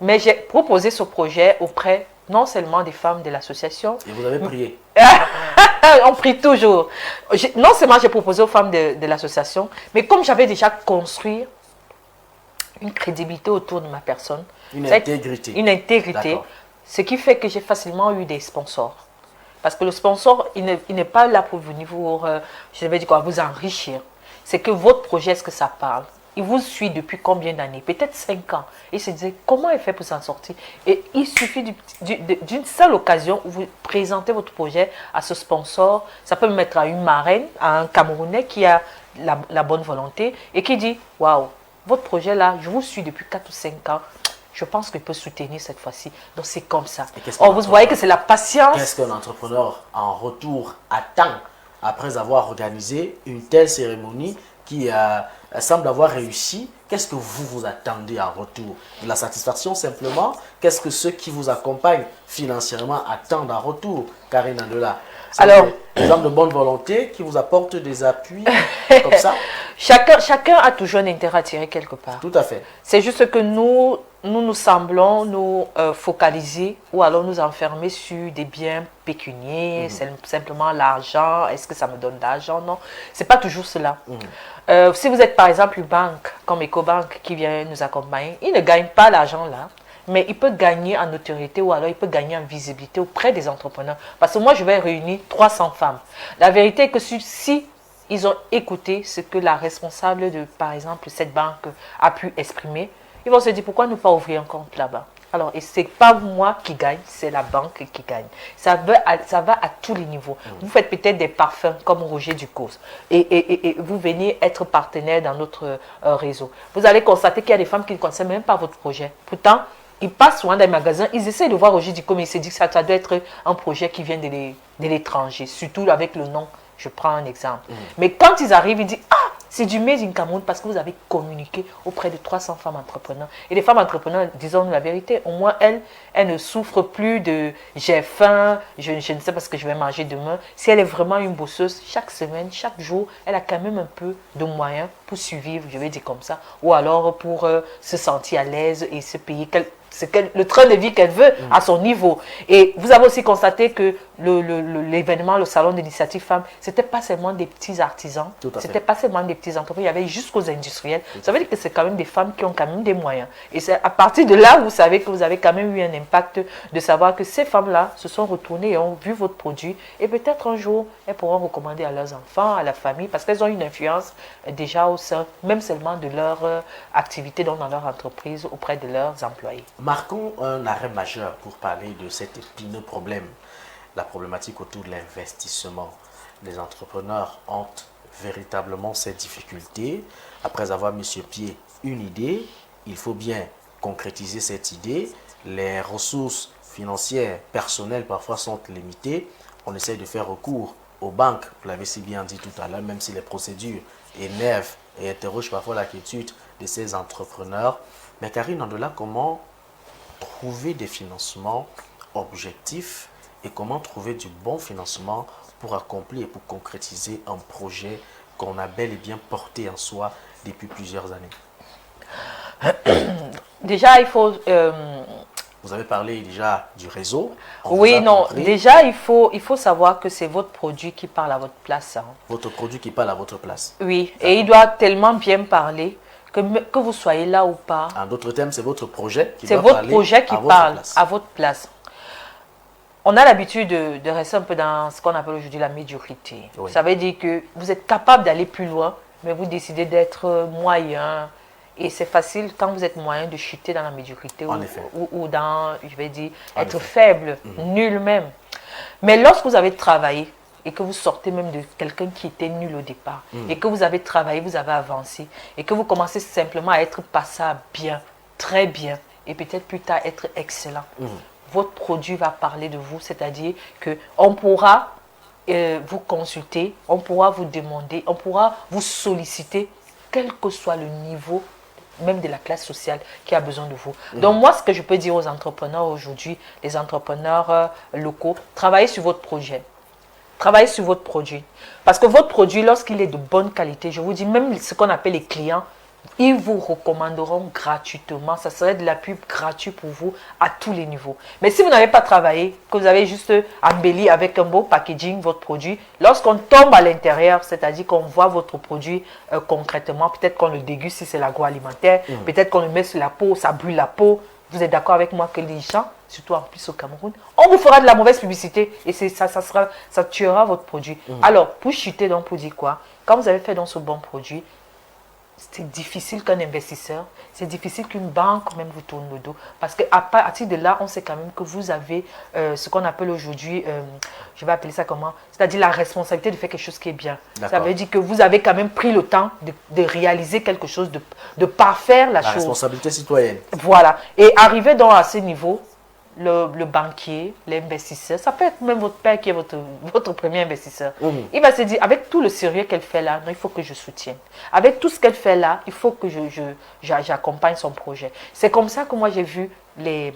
Mais j'ai proposé ce projet auprès non seulement des femmes de l'association. Et vous avez prié? On prie toujours. Non seulement j'ai proposé aux femmes de l'association, mais comme j'avais déjà construit une crédibilité autour de ma personne. Une intégrité. Une intégrité. Ce qui fait que j'ai facilement eu des sponsors. Parce que le sponsor, il n'est pas là pour venir je vais dire quoi, vous enrichir. C'est que votre projet, est-ce que ça parle? Il vous suit depuis combien d'années? Peut-être 5 ans. Et il se disait, comment il fait pour s'en sortir? Et il suffit d'une seule occasion où vous présentez votre projet à ce sponsor. Ça peut mettre à une marraine, à un Camerounais qui a la bonne volonté et qui dit, waouh, votre projet là, je vous suis depuis 4 ou 5 ans. Je pense qu'il peut soutenir cette fois-ci. Donc c'est comme ça. Vous voyez que c'est la patience. Qu'est-ce qu'un entrepreneur en retour attend après avoir organisé une telle cérémonie qui semble avoir réussi? Qu'est-ce que vous attendez en retour? De la satisfaction simplement? Qu'est-ce que ceux qui vous accompagnent financièrement attendent en retour, Karine Andela? Alors, des gens de bonne volonté qui vous apportent des appuis comme ça? Chacun a toujours un intérêt à tirer quelque part. Tout à fait. C'est juste que nous semblons nous focaliser ou alors nous enfermer sur des biens pécuniaires, simplement l'argent. Est-ce que ça me donne de l'argent? Non, c'est pas toujours cela. Si vous êtes par exemple une banque comme Ecobank qui vient nous accompagner, il ne gagne pas l'argent là, mais il peut gagner en notoriété ou alors il peut gagner en visibilité auprès des entrepreneurs. Parce que moi, je vais réunir 300 femmes. La vérité est que si ils ont écouté ce que la responsable de, par exemple, cette banque a pu exprimer, ils vont se dire pourquoi ne pas ouvrir un compte là-bas. Alors, et ce n'est pas moi qui gagne, c'est la banque qui gagne. Ça va à tous les niveaux. Vous faites peut-être des parfums comme Roger Ducos et vous venez être partenaire dans notre réseau. Vous allez constater qu'il y a des femmes qui ne connaissent même pas votre projet. Pourtant, ils passent souvent dans les magasins, ils essaient de voir Roger Ducos, mais ils se disent que ça doit être un projet qui vient de l'étranger, surtout avec le nom. Je prends un exemple. Mais quand ils arrivent, ils disent « Ah, c'est du Made in Cameroun parce que vous avez communiqué auprès de 300 femmes entrepreneurs. » Et les femmes entrepreneurs, disons-nous la vérité, au moins elles ne souffrent plus de « J'ai faim, je ne sais pas ce que je vais manger demain. » Si elle est vraiment une bosseuse, chaque semaine, chaque jour, elle a quand même un peu de moyens pour survivre, je vais dire comme ça, ou alors pour se sentir à l'aise et se payer le train de vie qu'elle veut à son niveau. Et vous avez aussi constaté que l'événement, le salon d'initiative femmes, c'était pas seulement des petits artisans, c'était pas seulement des petits entreprises, il y avait jusqu'aux industriels. Ça veut dire que c'est quand même des femmes qui ont quand même des moyens. Et c'est à partir de là, vous savez que vous avez quand même eu un impact de savoir que ces femmes-là se sont retournées et ont vu votre produit. Et peut-être un jour, elles pourront recommander à leurs enfants, à la famille, parce qu'elles ont une influence déjà au sein, même seulement de leur activité dans leur entreprise auprès de leurs employés. Marquons un arrêt majeur pour parler de cet épineux problème, la problématique autour de l'investissement. Les entrepreneurs ont véritablement ces difficultés. Après avoir mis sur pied une idée, il faut bien concrétiser cette idée. Les ressources financières, personnelles parfois sont limitées. On essaie de faire recours aux banques, vous l'avez si bien dit tout à l'heure, même si les procédures énervent et interrogent parfois l'inquiétude de ces entrepreneurs. Mais Karine Andela, comment trouver des financements objectifs et comment trouver du bon financement pour accomplir et pour concrétiser un projet qu'on a bel et bien porté en soi depuis plusieurs années? Déjà, il faut Vous avez parlé déjà du réseau. Oui, non. Déjà, il faut savoir que c'est votre produit qui parle à votre place. Hein. Votre produit qui parle à votre place. Oui, et il doit tellement bien parler que vous soyez là ou pas. En d'autres termes, c'est votre projet qui C'est doit votre parler projet qui à votre parle place. à votre place. On a l'habitude de rester un peu dans ce qu'on appelle aujourd'hui la médiocrité. Oui. Ça veut dire que vous êtes capable d'aller plus loin, mais vous décidez d'être moyen. Et c'est facile quand vous êtes moyen de chuter dans la médiocrité ou dans, je vais dire, être faible, nul même. Mais lorsque vous avez travaillé et que vous sortez même de quelqu'un qui était nul au départ et que vous avez travaillé, vous avez avancé et que vous commencez simplement à être passable bien, très bien et peut-être plus tard être excellent, votre produit va parler de vous, c'est-à-dire qu'on pourra vous consulter, on pourra vous demander, on pourra vous solliciter, quel que soit le niveau même de la classe sociale qui a besoin de vous. Donc moi, ce que je peux dire aux entrepreneurs aujourd'hui, les entrepreneurs locaux, travaillez sur votre projet. Travaillez sur votre produit. Parce que votre produit, lorsqu'il est de bonne qualité, je vous dis, même ce qu'on appelle les clients, ils vous recommanderont gratuitement. Ça serait de la pub gratuite pour vous à tous les niveaux. Mais si vous n'avez pas travaillé, que vous avez juste embelli avec un beau packaging votre produit, lorsqu'on tombe à l'intérieur, c'est-à-dire qu'on voit votre produit concrètement, peut-être qu'on le déguste si c'est l'agroalimentaire, peut-être qu'on le met sur la peau, ça brûle la peau. Vous êtes d'accord avec moi que les gens, surtout en plus au Cameroun, on vous fera de la mauvaise publicité et ça tuera votre produit. Alors, pour chuter, donc pour dire quoi? Quand vous avez fait dans ce bon produit, c'est difficile qu'un investisseur, c'est difficile qu'une banque même vous tourne le dos. Parce qu'à partir de là, on sait quand même que vous avez ce qu'on appelle aujourd'hui, je vais appeler ça comment? C'est-à-dire la responsabilité de faire quelque chose qui est bien. Ça veut dire que vous avez quand même pris le temps de réaliser quelque chose, de parfaire la chose. La responsabilité citoyenne. Voilà. Et arriver donc à ce niveau, le banquier, l'investisseur, ça peut être même votre père qui est votre premier investisseur. Il va se dire, avec tout le sérieux qu'elle fait là, non, il faut que je soutienne. Avec tout ce qu'elle fait là, il faut que j'accompagne son projet. C'est comme ça que moi j'ai vu les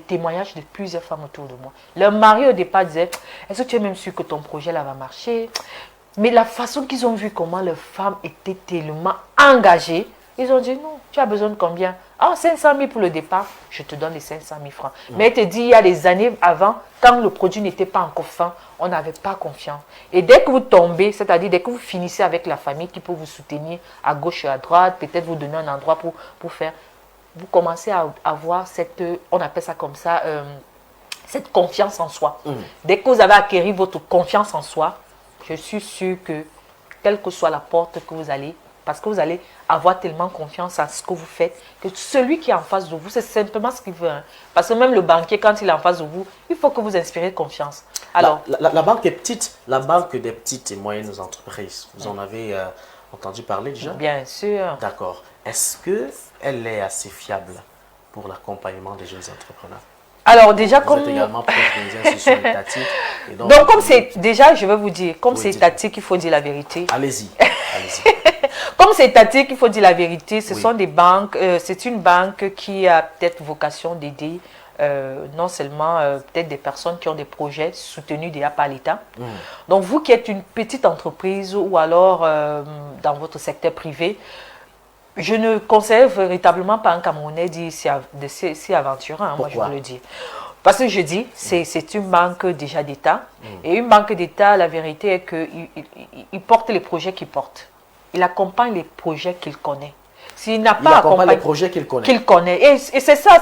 témoignages de plusieurs femmes autour de moi. Leur mari au départ disait, est-ce que tu es même sûr que ton projet là va marcher? Mais la façon qu'ils ont vu comment leurs femmes étaient tellement engagées, ils ont dit non, tu as besoin de combien? Ah, 500 000 pour le départ, je te donne les 500 000 francs. Mais elle te dit, il y a des années avant, quand le produit n'était pas encore fin, on n'avait pas confiance. Et dès que vous tombez, c'est-à-dire dès que vous finissez avec la famille qui peut vous soutenir à gauche et à droite, peut-être vous donner un endroit pour faire, vous commencez à avoir cette, on appelle ça comme ça, cette confiance en soi. Dès que vous avez acquis votre confiance en soi, je suis sûr que, quelle que soit la porte que vous allez, parce que vous allez avoir tellement confiance à ce que vous faites, que celui qui est en face de vous, c'est simplement ce qu'il veut. Hein. Parce que même le banquier, quand il est en face de vous, il faut que vous inspirez confiance. Alors, la banque est petite, la banque des petites et moyennes entreprises. Vous en avez entendu parler déjà? Bien sûr. D'accord. Est-ce qu'elle est assez fiable pour l'accompagnement des jeunes entrepreneurs? Alors déjà, vous êtes également proche des institutions étatiques. Donc comme c'est, déjà je vais vous dire, comme c'est étatique, il faut dire la vérité. Allez-y. Comme c'est étatique, il faut dire la vérité. Ce sont des banques, c'est une banque qui a peut-être vocation d'aider non seulement peut-être des personnes qui ont des projets soutenus déjà par l'État. Donc vous qui êtes une petite entreprise ou alors dans votre secteur privé, je ne conseille véritablement pas un Camerounais de s'y aventurer, hein, moi je vous le dis. Parce que je dis, c'est une banque déjà d'État. Et une banque d'État, la vérité est qu'il porte les projets qu'il porte. Il accompagne les projets qu'il connaît. S'il n'a pas accompagné les projets qu'il connaît. Et c'est ça,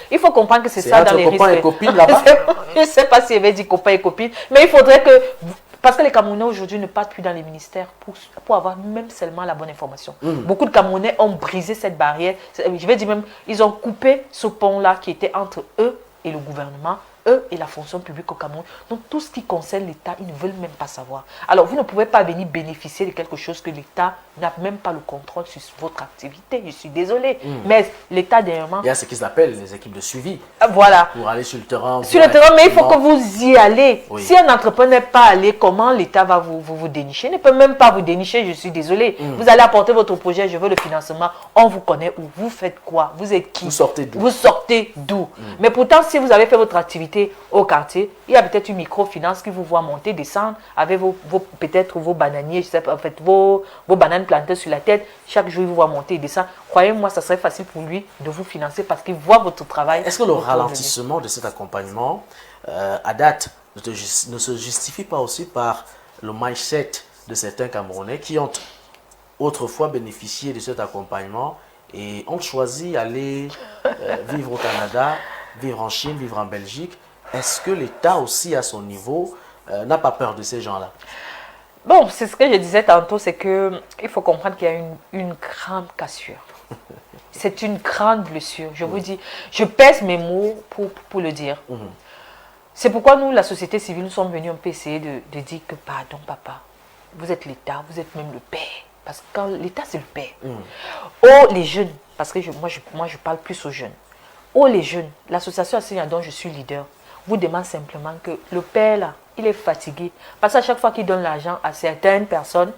il faut comprendre que c'est ça dans les risques. Copains et copines là-bas. Je ne sais pas s'il avait dit copains et copines, mais il faudrait que... Parce que les Camerounais aujourd'hui ne partent plus dans les ministères pour avoir même seulement la bonne information. Beaucoup de Camerounais ont brisé cette barrière. Je vais dire même, ils ont coupé ce pont-là qui était entre eux et le gouvernement, eux et la fonction publique au Cameroun. Donc tout ce qui concerne l'État, ils ne veulent même pas savoir. Alors vous ne pouvez pas venir bénéficier de quelque chose que l'État n'a même pas le contrôle sur votre activité. Je suis désolée. Mais l'État dernièrement... Il y a ce qu'ils appellent les équipes de suivi. Voilà. Pour aller sur le terrain. Sur le terrain, mais il faut que vous y allez. Si un entrepreneur n'est pas allé, comment l'État va vous dénicher? Il ne peut même pas vous dénicher, je suis désolée. Vous allez apporter votre projet, je veux le financement. On vous connaît où? Vous faites quoi? Vous êtes qui? Vous sortez d'où? Vous sortez d'où? Mais pourtant, si vous avez fait votre activité habitez au quartier, il y a peut-être une microfinance qui vous voit monter, descendre, avec peut-être vos bananiers, je sais pas, en fait, vos bananes plantées sur la tête. Chaque jour, il vous voit monter et descendre. Croyez-moi, ça serait facile pour lui de vous financer parce qu'il voit votre travail. Est-ce que le ralentissement de cet accompagnement, à date, ne se justifie pas aussi par le mindset de certains Camerounais qui ont autrefois bénéficié de cet accompagnement et ont choisi d'aller vivre au Canada, vivre en Chine, vivre en Belgique? Est-ce que l'État aussi, à son niveau, n'a pas peur de ces gens-là? Bon, c'est ce que je disais tantôt, c'est qu'il faut comprendre qu'il y a une grande cassure. C'est une grande blessure. Je vous dis, je pèse mes mots pour le dire. C'est pourquoi nous, la société civile, nous sommes venus un peu essayer de dire que, pardon, papa, vous êtes l'État, vous êtes même le père. Parce que quand l'État, c'est le père. Oh, les jeunes, parce que moi, je parle plus aux jeunes. Oh, les jeunes, l'association enseignant dont je suis leader vous demande simplement que le père, là, il est fatigué. Parce qu'à chaque fois qu'il donne l'argent à certaines personnes,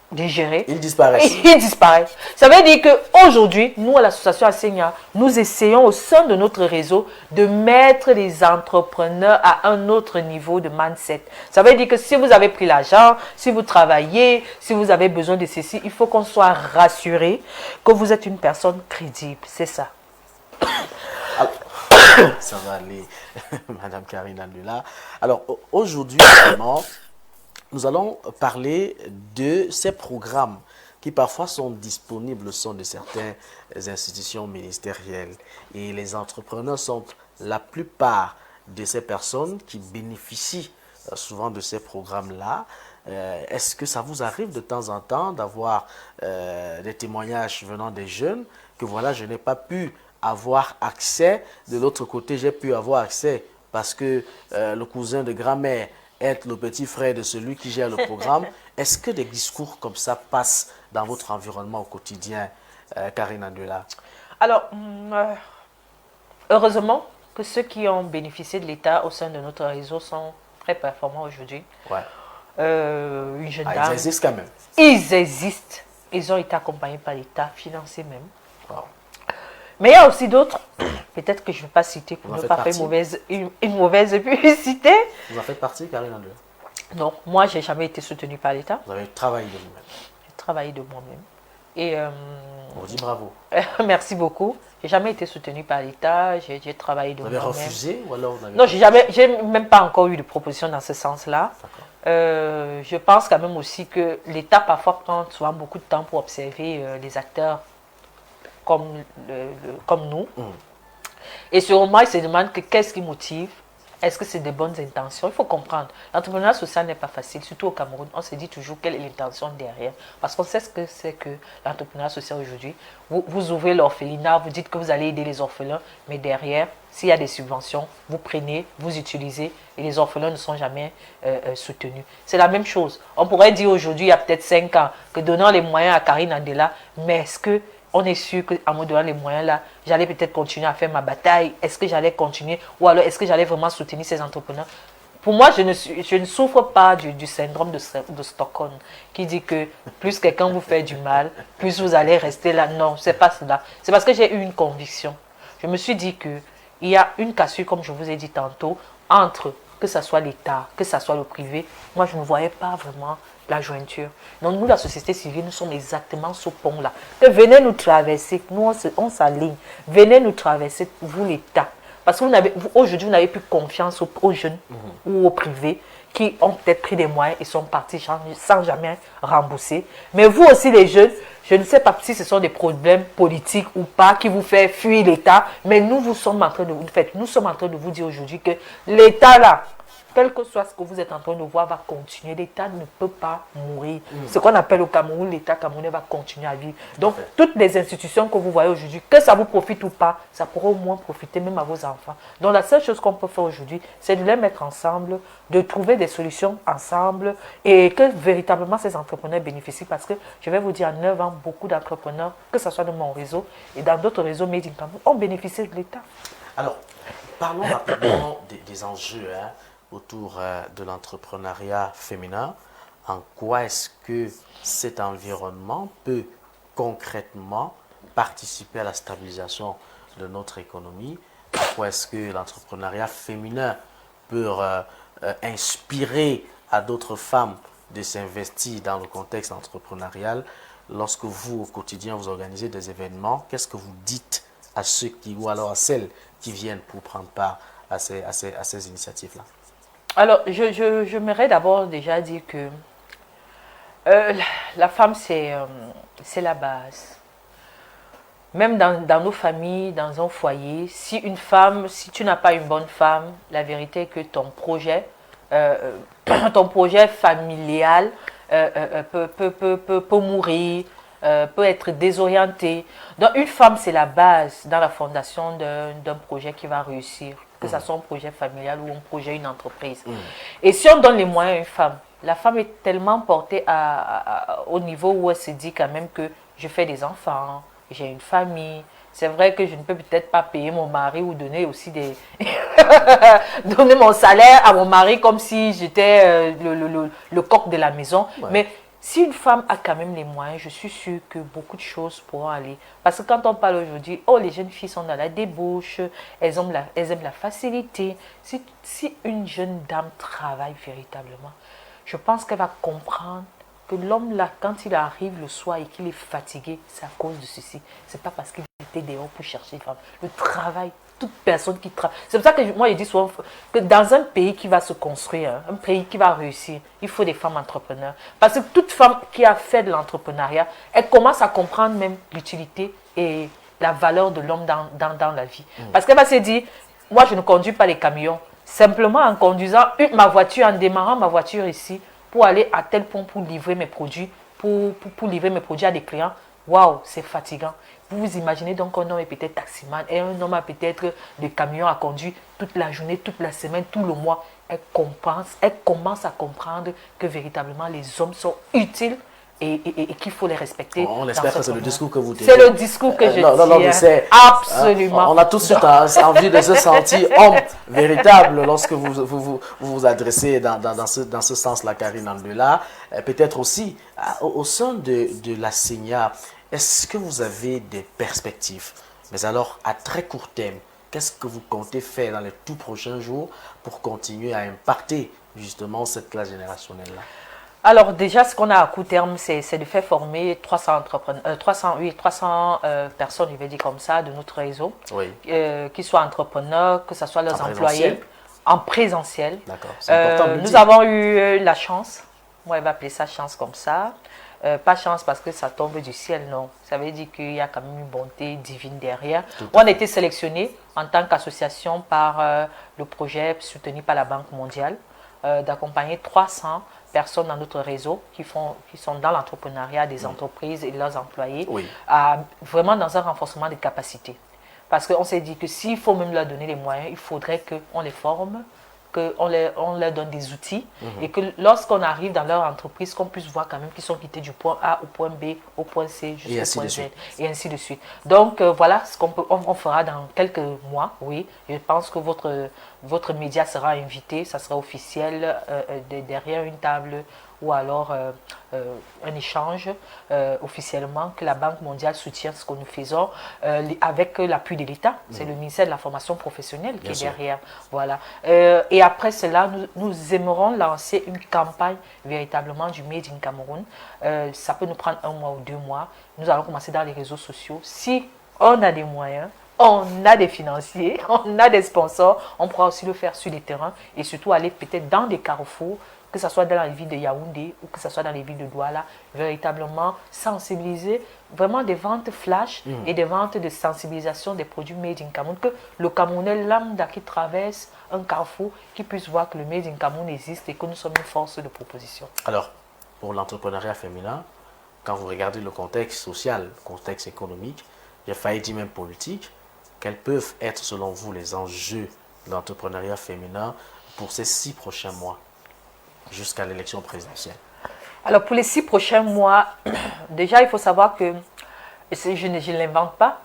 de gérer, ils disparaissent. Ils disparaissent. Ça veut dire qu'aujourd'hui, nous, à l'association Enseignant, nous essayons au sein de notre réseau de mettre les entrepreneurs à un autre niveau de mindset. Ça veut dire que si vous avez pris l'argent, si vous travaillez, si vous avez besoin de ceci, il faut qu'on soit rassuré que vous êtes une personne crédible. C'est ça. Ça va aller, Madame Karine Andula. Alors, aujourd'hui, vraiment, nous allons parler de ces programmes qui parfois sont disponibles au sein de certaines institutions ministérielles. Et les entrepreneurs sont la plupart de ces personnes qui bénéficient souvent de ces programmes-là. Est-ce que ça vous arrive de temps en temps d'avoir des témoignages venant des jeunes que voilà, je n'ai pas pu avoir accès, de l'autre côté, j'ai pu avoir accès parce que le cousin de grand-mère être le petit frère de celui qui gère le programme. Est-ce que des discours comme ça passent dans votre environnement au quotidien, Karine Andula? Alors, heureusement que ceux qui ont bénéficié de l'État au sein de notre réseau sont très performants aujourd'hui. Ouais. Une jeune dame. Ils existent quand même. Ils existent. Ils ont été accompagnés par l'État, financés même. Wow. Mais il y a aussi d'autres, peut-être que je ne vais pas citer pour Vous ne pas faire une mauvaise publicité. Vous en faites partie, Karine Andula? Non, moi, je n'ai jamais été soutenue par l'État. Vous avez travaillé de vous-même? J'ai travaillé de moi-même. Et on vous dit bravo. Merci beaucoup. Je n'ai jamais été soutenue par l'État. J'ai travaillé de moi-même. Vous avez refusé ou alors vous avez... Non, j'ai même pas encore eu de proposition dans ce sens-là. Je pense quand même aussi que l'État parfois prend souvent beaucoup de temps pour observer les acteurs comme nous. Et sur moi, il se demande qu'est-ce qui motive. Est-ce que c'est des bonnes intentions? Il faut comprendre. L'entrepreneuriat social n'est pas facile, surtout au Cameroun. On se dit toujours quelle est l'intention derrière. Parce qu'on sait ce que c'est que l'entrepreneuriat social aujourd'hui. Vous ouvrez l'orphelinat, vous dites que vous allez aider les orphelins, mais derrière, s'il y a des subventions, vous prenez, vous utilisez, et les orphelins ne sont jamais soutenus. C'est la même chose. On pourrait dire aujourd'hui, il y a peut-être 5 ans, que donnant les moyens à Karine Andela, mais est-ce que on est sûr qu'en me donnant les moyens là, j'allais peut-être continuer à faire ma bataille? Est-ce que j'allais continuer? Ou alors est-ce que j'allais vraiment soutenir ces entrepreneurs? Pour moi, je ne souffre pas du syndrome de Stockholm qui dit que plus quelqu'un vous fait du mal, plus vous allez rester là. Non, c'est pas cela. C'est parce que j'ai eu une conviction. Je me suis dit qu'il y a une cassure, comme je vous ai dit tantôt, entre que ce soit l'État, que ce soit le privé. Moi, je ne voyais pas vraiment la jointure. Donc nous, la société civile, nous sommes exactement ce pont-là. Que venez nous traverser, nous on s'aligne. Venez nous traverser, vous l'État. Parce que aujourd'hui, vous n'avez plus confiance aux jeunes ou aux privés qui ont peut-être pris des moyens et sont partis sans jamais rembourser. Mais vous aussi les jeunes, je ne sais pas si ce sont des problèmes politiques ou pas qui vous fait fuir l'État, mais nous sommes en train de vous dire aujourd'hui que l'État là, quel que soit ce que vous êtes en train de voir, va continuer. L'État ne peut pas mourir. Ce qu'on appelle au Cameroun, l'État camerounais va continuer à vivre. Donc, toutes les institutions que vous voyez aujourd'hui, que ça vous profite ou pas, ça pourra au moins profiter même à vos enfants. Donc, la seule chose qu'on peut faire aujourd'hui, c'est de les mettre ensemble, de trouver des solutions ensemble et que véritablement ces entrepreneurs bénéficient. Parce que, je vais vous dire, en 9 ans, beaucoup d'entrepreneurs, que ce soit dans mon réseau et dans d'autres réseaux Made in Cameroun, ont bénéficié de l'État. Alors, parlons rapidement des enjeux autour de l'entrepreneuriat féminin. En quoi est-ce que cet environnement peut concrètement participer à la stabilisation de notre économie? À pourquoi est-ce que l'entrepreneuriat féminin peut inspirer à d'autres femmes de s'investir dans le contexte entrepreneurial. Lorsque vous, au quotidien, vous organisez des événements, qu'est-ce que vous dites à ceux qui, ou alors à celles qui viennent pour prendre part à ces initiatives-là? Alors, je m'aimerais d'abord déjà dire que la femme, c'est la base. Même dans nos familles, dans un foyer, si tu n'as pas une bonne femme, la vérité est que ton projet familial peut mourir, peut être désorienté. Donc une femme, c'est la base dans la fondation d'un projet qui va réussir, que ce soit un projet familial ou un projet, une entreprise. Et si on donne les moyens à une femme, la femme est tellement portée au niveau où elle se dit quand même que je fais des enfants, j'ai une famille. C'est vrai que je ne peux peut-être pas payer mon mari ou donner aussi donner mon salaire à mon mari comme si j'étais le coq de la maison. Ouais. Mais si une femme a quand même les moyens, je suis sûre que beaucoup de choses pourront aller. Parce que quand on parle aujourd'hui, oh, les jeunes filles sont dans la débauche, elles aiment la facilité. Si une jeune dame travaille véritablement, je pense qu'elle va comprendre que l'homme là, quand il arrive le soir et qu'il est fatigué, c'est à cause de ceci. C'est pas parce qu'il était dehors pour chercher une femme. Le travail, toute personne qui travaille. C'est pour ça que moi je dis souvent que dans un pays qui va se construire, un pays qui va réussir, il faut des femmes entrepreneurs. Parce que toute femme qui a fait de l'entrepreneuriat, elle commence à comprendre même l'utilité et la valeur de l'homme dans la vie. Parce qu'elle va se dire, moi je ne conduis pas les camions. Simplement en conduisant ma voiture, en démarrant ma voiture ici, pour aller à tel point pour livrer mes produits, pour livrer mes produits à des clients, waouh, c'est fatigant. Vous vous imaginez donc un homme est peut-être taximan et un homme a peut-être des camions à conduire toute la journée, toute la semaine, tout le mois. Elle commence à comprendre que véritablement les hommes sont utiles et qu'il faut les respecter. On espère que c'est le discours que vous tenez. C'est le discours que je tiens. Non, mais c'est absolument. On a tout de suite envie de se sentir homme véritable lorsque vous adressez dans ce sens-là, Karine Andela. Peut-être aussi, au sein de la SENIA, est-ce que vous avez des perspectives? Mais alors, à très court terme, qu'est-ce que vous comptez faire dans les tout prochains jours pour continuer à impacter justement cette classe générationnelle-là? Alors déjà, ce qu'on a à court terme, c'est de faire former 300 personnes, je vais dire comme ça, de notre réseau, oui. Qui soient entrepreneurs, que ce soit leurs employés, en présentiel. D'accord, c'est important de le nous dire. avons eu la chance, moi je vais appeler ça chance comme ça, pas chance parce que ça tombe du ciel, non. Ça veut dire qu'il y a quand même une bonté divine derrière. On a été sélectionnés en tant qu'association par le projet soutenu par la Banque mondiale, d'accompagner 300 personnes dans notre réseau qui sont dans l'entrepreneuriat des entreprises et de leurs employés, oui. Vraiment dans un renforcement des capacités. Parce qu'on s'est dit que s'il faut même leur donner les moyens, il faudrait qu'on les forme, qu'on leur donne des outils et que lorsqu'on arrive dans leur entreprise, qu'on puisse voir quand même qu'ils sont quittés du point A au point B, au point C jusqu'au point Z et ainsi de suite. Donc voilà ce qu'on fera dans quelques mois, oui. Je pense que votre média sera invité, ça sera officiel derrière une table ou alors un échange officiellement que la Banque mondiale soutient ce que nous faisons avec l'appui de l'État. C'est le ministère de la formation professionnelle qui est derrière. Voilà. Et après cela, nous aimerons lancer une campagne véritablement du Made in Cameroun. Ça peut nous prendre 1 mois ou 2 mois. Nous allons commencer dans les réseaux sociaux. Si on a des moyens, on a des financiers, on a des sponsors, on pourra aussi le faire sur les terrains et surtout aller peut-être dans des carrefours, que ce soit dans les villes de Yaoundé ou que ce soit dans les villes de Douala, véritablement sensibiliser, vraiment des ventes flash et des ventes de sensibilisation des produits Made in Cameroun, que le Camerounais lambda qui traverse un carrefour, qui puisse voir que le Made in Cameroun existe et que nous sommes une force de proposition. Alors, pour l'entrepreneuriat féminin, quand vous regardez le contexte social, le contexte économique, j'ai failli dire même politique, quels peuvent être selon vous les enjeux de l'entrepreneuriat féminin pour ces 6 prochains mois jusqu'à l'élection présidentielle? Alors pour les 6 prochains mois, déjà il faut savoir que, je ne l'invente pas,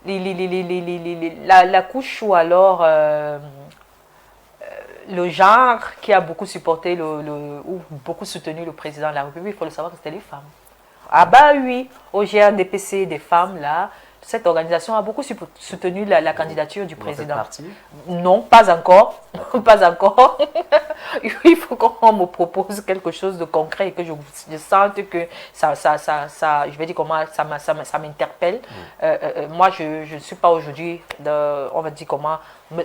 la couche ou alors le genre qui a beaucoup supporté ou beaucoup soutenu le président de la République, il faut le savoir que c'était les femmes. Ah bah oui, au GRDPC, des femmes là, cette organisation a beaucoup soutenu la candidature du Vous en faites président. partie? Non, pas encore. Pas encore. Il faut qu'on me propose quelque chose de concret et que je sente que je vais dire comment ça m'interpelle. Moi, je ne suis pas aujourd'hui, on va dire comment,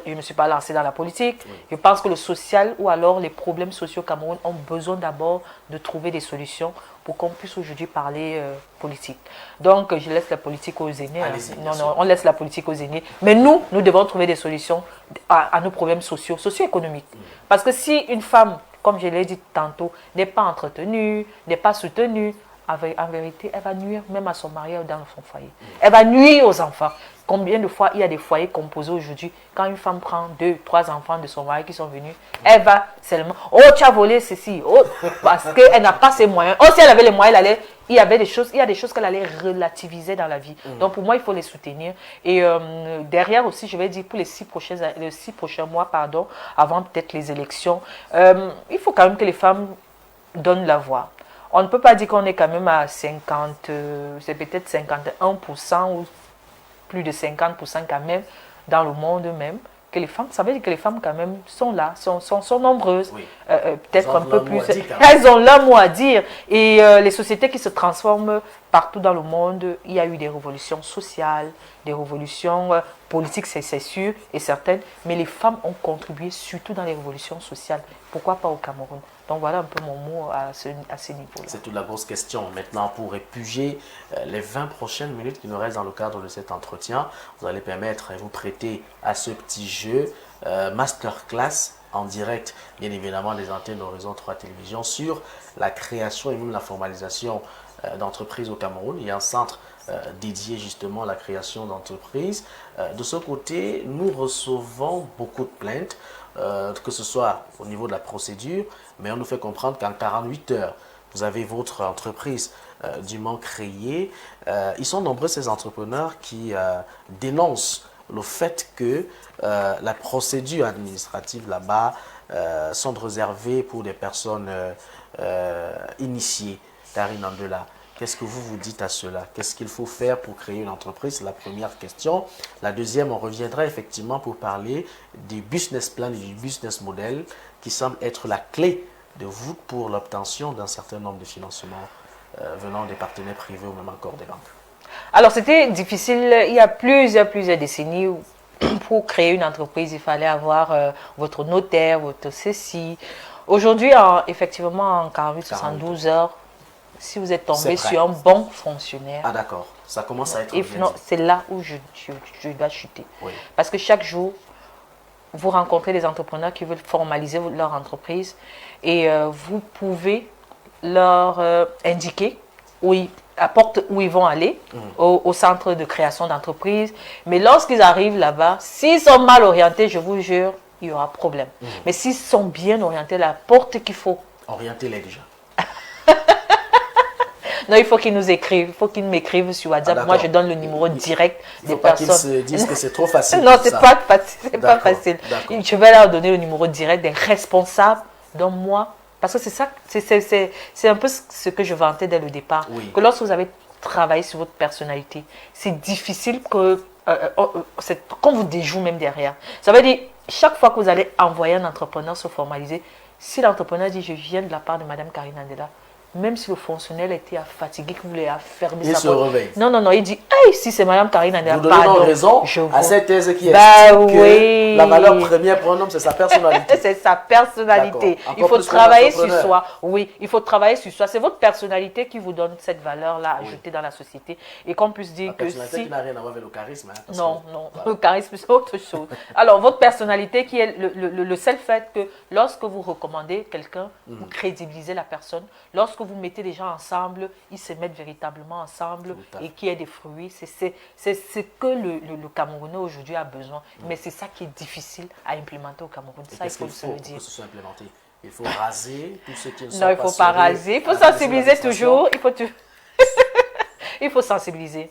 je ne me suis pas lancée dans la politique. Je pense que le social ou alors les problèmes sociaux au Cameroun ont besoin d'abord de trouver des solutions pour qu'on puisse aujourd'hui parler politique. Donc, je laisse la politique aux aînés. Non, on laisse la politique aux aînés. Mais nous devons trouver des solutions à nos problèmes socio-économiques. Parce que si une femme, comme je l'ai dit tantôt, n'est pas entretenue, n'est pas soutenue, en vérité, elle va nuire même à son mari ou dans son foyer. Elle va nuire aux enfants. Combien de fois il y a des foyers composés aujourd'hui, quand une femme prend 2, 3 enfants de son mari qui sont venus, elle va seulement, oh tu as volé ceci, oh, parce qu'elle n'a pas ses moyens. Oh si elle avait les moyens, il y a des choses qu'elle allait relativiser dans la vie. Donc pour moi, il faut les soutenir. Et derrière aussi, je vais dire pour les 6 prochains mois, avant peut-être les élections, il faut quand même que les femmes donnent la voix. On ne peut pas dire qu'on est quand même à 50, c'est peut-être 51% ou plus de 50% quand même dans le monde même, que les femmes, ça veut dire que les femmes quand même sont là, sont nombreuses, oui. peut-être un peu plus. Elles ont leur mot à dire. Et les sociétés qui se transforment partout dans le monde, il y a eu des révolutions sociales, des révolutions politiques, c'est sûr et certaines, mais les femmes ont contribué surtout dans les révolutions sociales. Pourquoi pas au Cameroun? Donc voilà un peu mon mot à ce niveau-là. C'est toute la grosse question. Maintenant, pour épuger les 20 prochaines minutes qui nous restent dans le cadre de cet entretien, vous allez permettre et vous prêter à ce petit jeu masterclass en direct, bien évidemment, des antennes d'Horizon 3 Télévision sur la création et même la formalisation d'entreprises au Cameroun. Il y a un centre dédié justement à la création d'entreprises. De ce côté, nous recevons beaucoup de plaintes, que ce soit au niveau de la procédure, mais on nous fait comprendre qu'en 48 heures, vous avez votre entreprise dûment créée. Ils sont nombreux ces entrepreneurs qui dénoncent le fait que la procédure administrative là-bas sont réservées pour des personnes initiées. Karine Andela, qu'est-ce que vous vous dites à cela? Qu'est-ce qu'il faut faire pour créer une entreprise? C'est la première question. La deuxième, on reviendra effectivement pour parler du business plan et du business model qui semble être la clé de voûte pour l'obtention d'un certain nombre de financements venant des partenaires privés ou même encore des banques. Alors, c'était difficile. Il y a plusieurs décennies où, pour créer une entreprise, il fallait avoir votre notaire, votre ceci. Aujourd'hui, effectivement, en 48-72 heures, si vous êtes tombé sur un bon fonctionnaire. Ah d'accord, ça commence à être c'est là où je dois chuter. Oui. Parce que chaque jour, vous rencontrez des entrepreneurs qui veulent formaliser leur entreprise et vous pouvez leur indiquer où ils vont aller, au centre de création d'entreprise. Mais lorsqu'ils arrivent là-bas, s'ils sont mal orientés, je vous jure, il y aura problème. Mais s'ils sont bien orientés, la porte qu'il faut. Orientez-les déjà. Non, il faut qu'ils nous écrivent. Il faut qu'ils m'écrivent sur WhatsApp. Moi, je donne le numéro direct des personnes. Il ne faut pas qu'ils se disent que c'est trop facile. Non, ce n'est pas facile. C'est pas facile. Je vais leur donner le numéro direct des responsables. Donc moi, parce que c'est ça, c'est un peu ce que je vantais dès le départ. Oui. Que lorsque vous avez travaillé sur votre personnalité, c'est difficile que qu'on vous déjoue même derrière. Ça veut dire, chaque fois que vous allez envoyer un entrepreneur se formaliser, si l'entrepreneur dit « je viens de la part de Madame Karine Andela », même si le fonctionnaire était fatigué, qu'il voulait fermer sa porte. Il se réveille. Non, il dit, hey, si c'est Madame Karine Andela, vous donnez raison à cette thèse qui est que la valeur première pour un homme, c'est sa personnalité. C'est sa personnalité. Il faut travailler sur soi. Oui, il faut travailler sur soi. C'est votre personnalité qui vous donne cette valeur-là ajoutée dans la société. Et qu'on puisse dire que si... La personnalité qui n'a rien à voir avec le charisme. Non, le charisme, c'est autre chose. Alors, votre personnalité qui est le seul fait que lorsque vous recommandez quelqu'un, vous crédibilisez la personne. Lorsque vous mettez les gens ensemble, ils se mettent véritablement ensemble et qu'il y ait des fruits. C'est ce que le Camerounais aujourd'hui a besoin. Mais c'est ça qui est difficile à implémenter au Cameroun. Ça, il faut le dire. Que ce soit implémenté. Il faut raser tous ceux qui ne sont pas. Non, il ne faut pas raser. Il faut sensibiliser toujours. Il faut sensibiliser.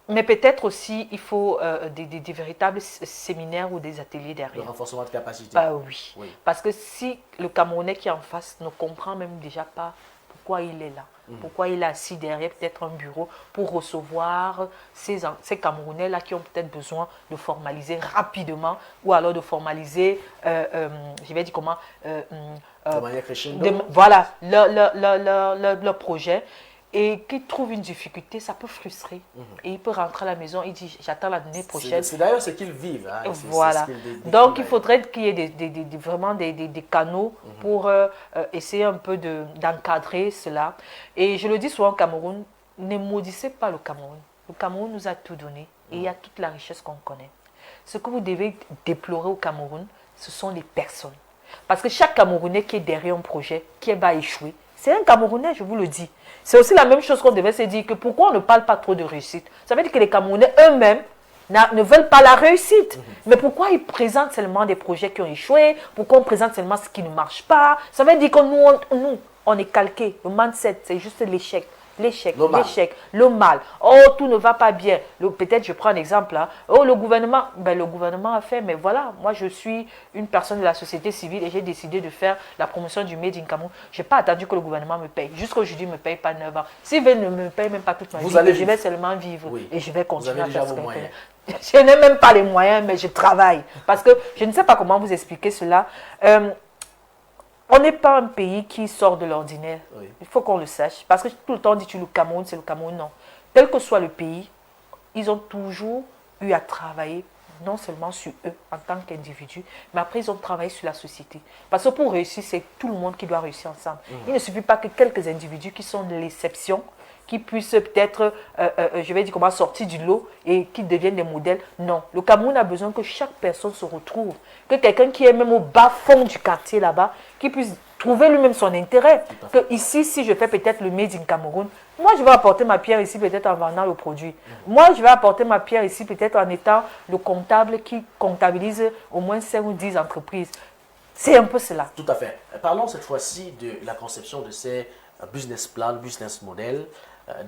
Mais peut-être aussi, il faut des véritables séminaires ou des ateliers derrière. Le renforcement de capacité. Bah oui. Parce que si le Camerounais qui est en face ne comprend même déjà pas pourquoi il est là, Pourquoi il est assis derrière peut-être un bureau pour recevoir ces Camerounais-là qui ont peut-être besoin de formaliser rapidement ou alors de formaliser, je vais dire comment, de manière crescendo. voilà, leur projet et qui trouve une difficulté, ça peut frustrer. Et il peut rentrer à la maison, il dit, j'attends l'année prochaine. C'est d'ailleurs ce qu'ils vivent. Hein. Voilà. Donc, il faudrait qu'il y ait vraiment des canaux pour essayer un peu d'encadrer cela. Et je le dis souvent au Cameroun, ne maudissez pas le Cameroun. Le Cameroun nous a tout donné et il y a toute la richesse qu'on connaît. Ce que vous devez déplorer au Cameroun, ce sont les personnes. Parce que chaque Camerounais qui est derrière un projet, qui va échouer, c'est un Camerounais, je vous le dis. C'est aussi la même chose qu'on devait se dire que pourquoi on ne parle pas trop de réussite. Ça veut dire que les Camerounais eux-mêmes ne veulent pas la réussite. Mais pourquoi ils présentent seulement des projets qui ont échoué? Pourquoi on présente seulement ce qui ne marche pas? Ça veut dire que nous, on est calqué. Le mindset, c'est juste l'échec. L'échec, le mal. Oh, tout ne va pas bien. Peut-être, je prends un exemple là. Oh, le gouvernement a fait, mais voilà, moi je suis une personne de la société civile et j'ai décidé de faire la promotion du Made in Cameroun. Je n'ai pas attendu que le gouvernement me paye. Jusqu'aujourd'hui, il ne me paye pas 9 ans. S'il ne me paye même pas toute ma vie, je vais seulement vivre et je vais continuer à faire ce que je fais. Je n'ai même pas les moyens, mais je travaille. Parce que je ne sais pas comment vous expliquer cela. On n'est pas un pays qui sort de l'ordinaire. Oui. Il faut qu'on le sache. Parce que tout le temps, on dit que le Cameroun, c'est le Cameroun. Non. Quel que soit le pays, ils ont toujours eu à travailler, non seulement sur eux en tant qu'individus, mais après, ils ont travaillé sur la société. Parce que pour réussir, c'est tout le monde qui doit réussir ensemble. Il ne suffit pas que quelques individus qui sont de l'exception, qui puissent peut-être, je vais dire comment, sortir du lot et qui deviennent des modèles. Non, le Cameroun a besoin que chaque personne se retrouve, que quelqu'un qui est même au bas fond du quartier là-bas, qui puisse trouver lui-même son intérêt. Que ici, si je fais peut-être le Made in Cameroun, moi je vais apporter ma pierre ici peut-être en vendant le produit. Moi je vais apporter ma pierre ici peut-être en étant le comptable qui comptabilise au moins 5 ou 10 entreprises. C'est un peu cela. Tout à fait. Parlons cette fois-ci de la conception de ces business plans, business models.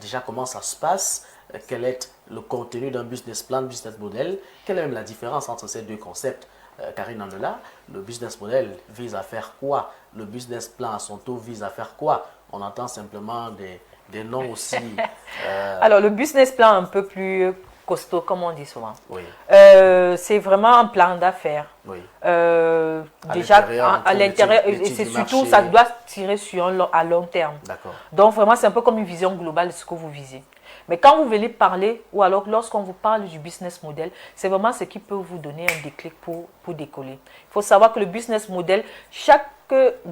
Déjà, comment ça se passe? Quel est le contenu d'un business plan, business model? Quelle est même la différence entre ces deux concepts? Karine Andela, le business model vise à faire quoi? Le business plan à son tour vise à faire quoi? On entend simplement des noms aussi. Alors, le business plan un peu plus costaud, comme on dit souvent. Oui. C'est vraiment un plan d'affaires. Oui. Déjà, à l'intérieur, et c'est surtout, ça doit tirer à long terme. D'accord. Donc, vraiment, c'est un peu comme une vision globale de ce que vous visez. Mais quand vous venez parler, ou alors lorsqu'on vous parle du business model, c'est vraiment ce qui peut vous donner un déclic pour décoller. Il faut savoir que le business model, chaque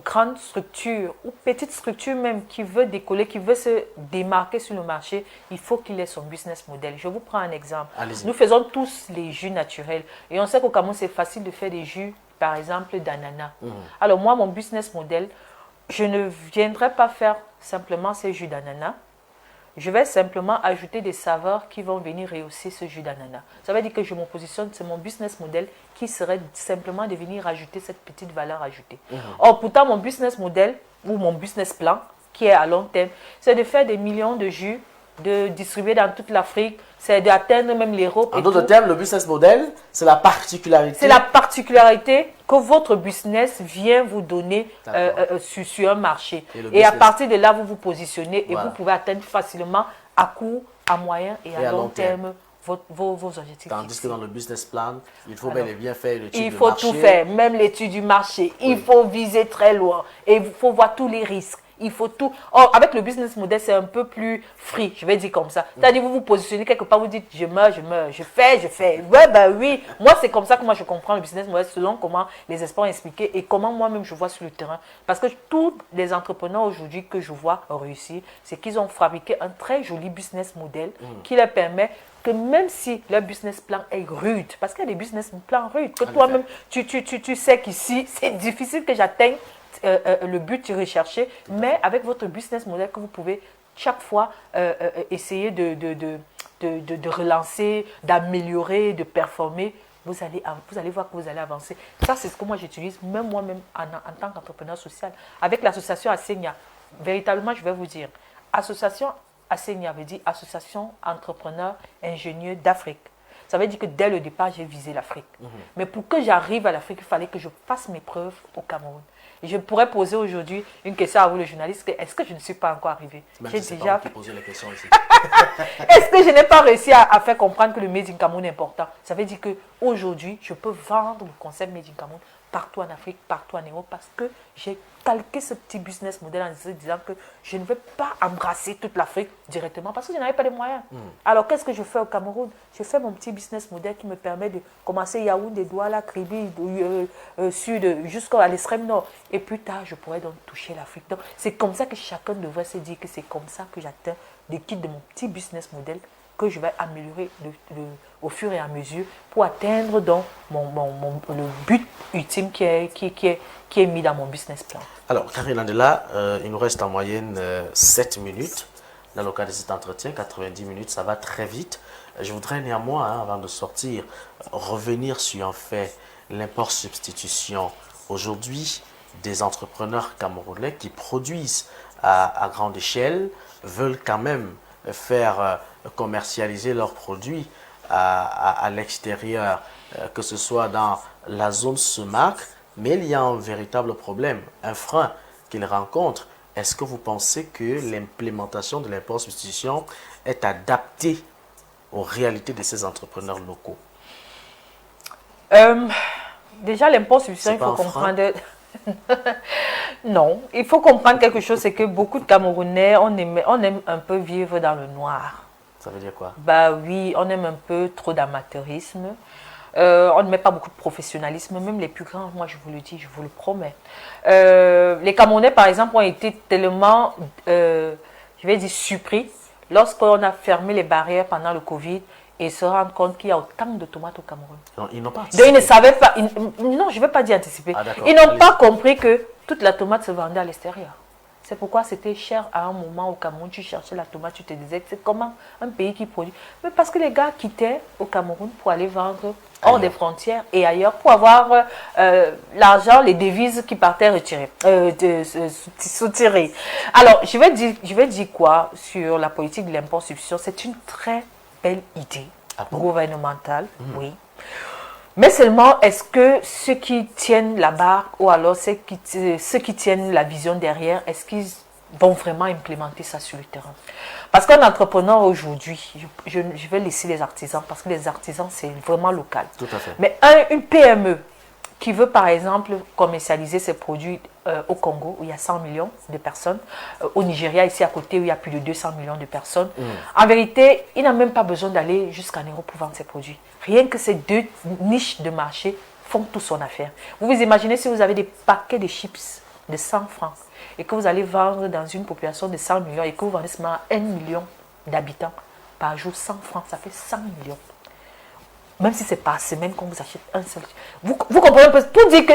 grande structure ou petite structure même qui veut décoller, qui veut se démarquer sur le marché, il faut qu'il ait son business model. Je vous prends un exemple. Nous faisons tous les jus naturels. Et on sait qu'au Cameroun, c'est facile de faire des jus, par exemple, d'ananas. Alors moi, mon business model, je ne viendrai pas faire simplement ces jus d'ananas. Je vais simplement ajouter des saveurs qui vont venir rehausser ce jus d'ananas. Ça veut dire que je me positionne, c'est mon business model qui serait simplement de venir ajouter cette petite valeur ajoutée. Or, pourtant, mon business model ou mon business plan, qui est à long terme, c'est de faire des millions de jus, de distribuer dans toute l'Afrique, c'est d'atteindre même l'Europe. En d'autres termes, le business model, c'est la particularité. C'est la particularité que votre business vient vous donner sur un marché. Et à partir de là, vous vous positionnez et vous pouvez atteindre facilement à court, à moyen et à long terme vos objectifs. Tandis que dans le business plan, il faut bel et bien faire l'étude du marché. Il faut tout faire, même l'étude du marché. Il faut viser très loin et il faut voir tous les risques. Il faut tout. Or, avec le business model, c'est un peu plus free, je vais dire comme ça. C'est-à-dire, vous vous positionnez quelque part, vous dites, je meurs, je fais. Ouais, ben oui. Moi, c'est comme ça que moi, je comprends le business model, selon comment les experts ont expliqué et comment moi-même, je vois sur le terrain. Parce que tous les entrepreneurs aujourd'hui que je vois réussir, c'est qu'ils ont fabriqué un très joli business model qui leur permet que même si leur business plan est rude, parce qu'il y a des business plans rudes, que toi-même, tu sais qu'ici, c'est difficile que j'atteigne le but recherché, mais avec votre business model que vous pouvez chaque fois essayer de relancer, d'améliorer, de performer, vous allez voir que vous allez avancer. Ça, c'est ce que moi j'utilise, même moi-même en tant qu'entrepreneur social. Avec l'association Assegna, véritablement, je vais vous dire, association Assegna veut dire Association Entrepreneurs Ingénieurs d'Afrique. Ça veut dire que dès le départ, j'ai visé l'Afrique. Mais pour que j'arrive à l'Afrique, il fallait que je fasse mes preuves au Cameroun. Et je pourrais poser aujourd'hui une question à vous, le journaliste, est-ce que je ne suis pas encore arrivée? J'ai déjà posé la question ici. Est-ce que je n'ai pas réussi à faire comprendre que le Made in Cameroun est important? Ça veut dire qu'aujourd'hui, je peux vendre le concept Made in Cameroun partout en Afrique, partout en Europe, parce que j'ai calqué ce petit business model en disant que je ne vais pas embrasser toute l'Afrique directement parce que je n'avais pas les moyens. Alors, qu'est-ce que je fais au Cameroun? Je fais mon petit business model qui me permet de commencer Yaoundé, Douala, Kribi, Sud, jusqu'à l'extrême nord. Et plus tard, je pourrais donc toucher l'Afrique. Donc, c'est comme ça que chacun devrait se dire que c'est comme ça que j'atteins le kit de mon petit business model que je vais améliorer au fur et à mesure pour atteindre donc le but ultime qui est mis dans mon business plan. Alors, Karine Andela, il nous reste en moyenne 7 minutes dans le cadre de cet entretien, 90 minutes, ça va très vite. Je voudrais néanmoins, avant de sortir, revenir sur un fait, l'import-substitution. Aujourd'hui, des entrepreneurs camerounais qui produisent à grande échelle veulent quand même faire commercialiser leurs produits à l'extérieur, que ce soit dans la zone SEMAC, mais il y a un véritable problème, un frein qu'ils rencontrent. Est-ce que vous pensez que l'implémentation de l'import-substitution est adaptée aux réalités de ces entrepreneurs locaux? Déjà, l'import-substitution, il faut comprendre... Non, il faut comprendre quelque chose, c'est que beaucoup de Camerounais, on aime un peu vivre dans le noir. Ça veut dire quoi? Bah oui, on aime un peu trop d'amateurisme. On ne met pas beaucoup de professionnalisme, même les plus grands, moi je vous le dis, je vous le promets. Les Camerounais, par exemple, ont été tellement, je vais dire, surpris lorsqu'on a fermé les barrières pendant le Covid et se rendent compte qu'il y a autant de tomates au Cameroun. Non, ils n'ont pas anticipé. Donc, ils ne savaient pas, non, je ne vais pas dire anticiper. Ah, ils n'ont pas compris que toute la tomate se vendait à l'extérieur. C'est pourquoi c'était cher à un moment au Cameroun. Tu cherchais la tomate, tu te disais, c'est comment un pays qui produit. Mais parce que les gars quittaient au Cameroun pour aller vendre hors des frontières et ailleurs pour avoir l'argent, les devises qui partaient soutirées. Alors, je vais dire quoi sur la politique de l'import-substitution. C'est une très belle idée gouvernementale, oui. Mais seulement, est-ce que ceux qui tiennent la barre ou alors ceux qui tiennent la vision derrière, est-ce qu'ils vont vraiment implémenter ça sur le terrain? Parce qu'un entrepreneur aujourd'hui, je vais laisser les artisans parce que les artisans, c'est vraiment local. Tout à fait. Mais une PME qui veut par exemple commercialiser ses produits au Congo où il y a 100 millions de personnes, au Nigeria ici à côté où il y a plus de 200 millions de personnes, en vérité, il n'a même pas besoin d'aller jusqu'en Europe pour vendre ses produits. Rien que ces deux niches de marché font tout son affaire. Vous vous imaginez si vous avez des paquets de chips de 100 francs et que vous allez vendre dans une population de 100 millions et que vous vendez seulement 1 million d'habitants par jour, 100 francs, ça fait 100 millions. Même si c'est par semaine qu'on vous achète un seul. Vous comprenez un peu, tout dit que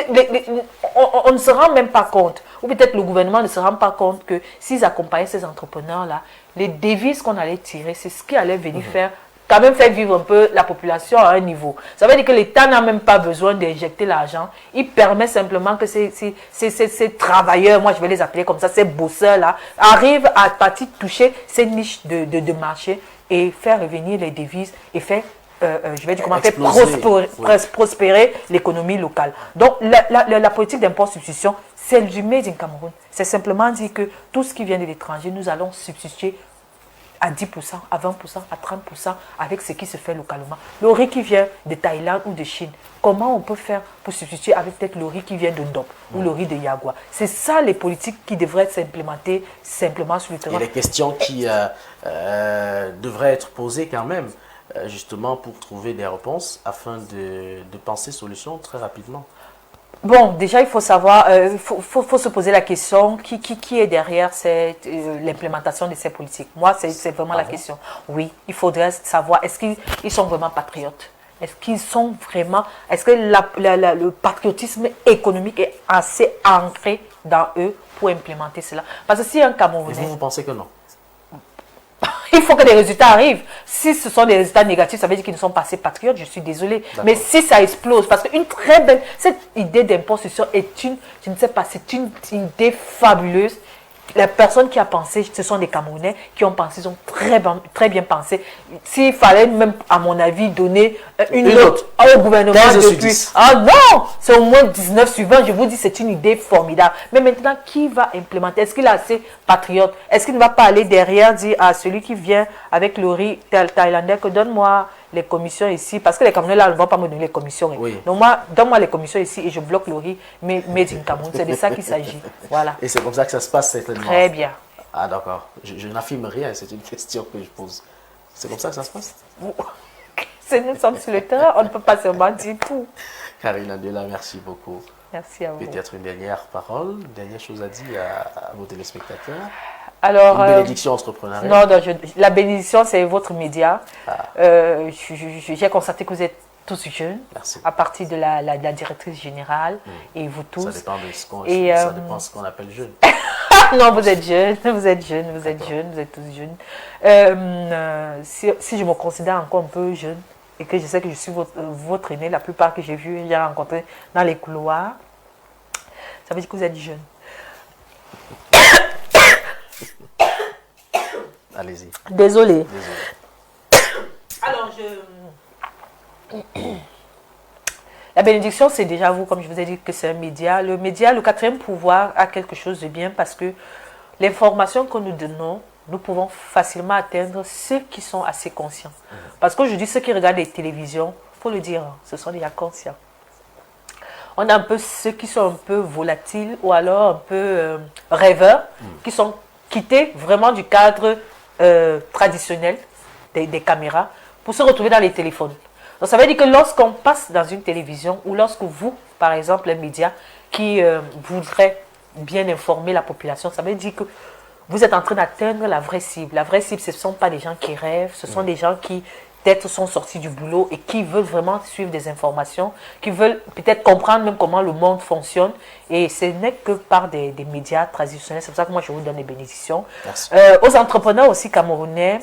on ne se rend même pas compte, ou peut-être le gouvernement ne se rend pas compte que s'ils accompagnaient ces entrepreneurs-là, les devises qu'on allait tirer, c'est ce qui allait venir quand même faire vivre un peu la population à un niveau. Ça veut dire que l'État n'a même pas besoin d'injecter l'argent. Il permet simplement que ces travailleurs, moi je vais les appeler comme ça, ces bosseurs-là, arrivent à partir toucher ces niches de marché et faire revenir les devises et faire je vais dire comment faire prospérer l'économie locale. Donc, la politique d'import-substitution, c'est du Made in Cameroun. C'est simplement dire que tout ce qui vient de l'étranger, nous allons substituer à 10%, à 20%, à 30% avec ce qui se fait localement. Le riz qui vient de Thaïlande ou de Chine, comment on peut faire pour substituer avec peut-être le riz qui vient de Ndop ou le riz de Yagua? C'est ça les politiques qui devraient s'implémenter simplement sur le terrain. Et les questions qui devraient être posées quand même, justement pour trouver des réponses afin de penser solutions très rapidement. Bon, déjà, il faut savoir, faut se poser la question, qui est derrière l'implémentation de ces politiques? Moi, c'est vraiment la question. Oui, il faudrait savoir, est-ce qu'ils sont vraiment patriotes? Est-ce qu'ils sont vraiment, est-ce que le patriotisme économique est assez ancré dans eux pour implémenter cela? Parce que si un Camerounais... Et vous pensez que non? Il faut que les résultats arrivent. Si ce sont des résultats négatifs, ça veut dire qu'ils ne sont pas assez patriotes, je suis désolée. Mais si ça explose, parce qu'une très belle... Cette idée d'imposition est je ne sais pas, c'est une idée fabuleuse. la personne qui a pensé, ce sont des Camerounais qui ont pensé, ils ont très bien pensé. S'il fallait même, à mon avis, donner une note au gouvernement depuis... Ah non, c'est au moins 19 suivants. Je vous dis, c'est une idée formidable. Mais maintenant, qui va implémenter? Est-ce qu'il est assez patriote? Est-ce qu'il ne va pas aller derrière, dire à celui qui vient avec le riz thaïlandais que donne-moi les commissions ici, parce que les Camerounais là ne vont pas me donner les commissions. Oui. Donc moi, donne-moi les commissions ici et je bloque le riz made in Cameroun. C'est de ça qu'il s'agit. Voilà. Et c'est comme ça que ça se passe certainement. Très bien. Ah d'accord. Je n'affirme rien, c'est une question que je pose. C'est comme ça que ça se passe? Nous sommes sur le terrain, on ne peut pas seulement dire tout. Karine Andela, merci beaucoup. Merci à vous. Peut-être une dernière parole, une dernière chose à dire à vos téléspectateurs. Alors, une bénédiction entrepreneuriale. Non, la bénédiction, c'est votre média. J'ai constaté que vous êtes tous jeunes. Merci. À partir de la directrice générale et vous tous. Ça dépend de ce qu'on de ce qu'on appelle jeune. Non, vous êtes jeunes, vous êtes tous jeunes. Si je me considère encore un peu jeune et que je sais que je suis votre aîné, la plupart que j'ai vu, j'ai rencontré dans les couloirs, ça veut dire que vous êtes jeunes. Allez-y. Désolée. Alors, la bénédiction, c'est déjà vous, comme je vous ai dit, que c'est un média. Le média, le quatrième pouvoir, a quelque chose de bien parce que l'information que nous donnons, nous pouvons facilement atteindre ceux qui sont assez conscients. Parce qu'aujourd'hui, ceux qui regardent les télévisions, il faut le dire, ce sont déjà conscients. On a un peu ceux qui sont un peu volatiles ou alors un peu rêveurs, qui sont quittés vraiment du cadre traditionnel des caméras pour se retrouver dans les téléphones. Donc ça veut dire que lorsqu'on passe dans une télévision ou lorsque vous, par exemple, un média qui voudrait bien informer la population, ça veut dire que vous êtes en train d'atteindre la vraie cible. La vraie cible, ce ne sont pas des gens qui rêvent, ce sont des gens qui peut-être sont sortis du boulot et qui veulent vraiment suivre des informations, qui veulent peut-être comprendre même comment le monde fonctionne. Et ce n'est que par des médias traditionnels. C'est pour ça que moi, je vous donne des bénédictions. Aux entrepreneurs aussi camerounais,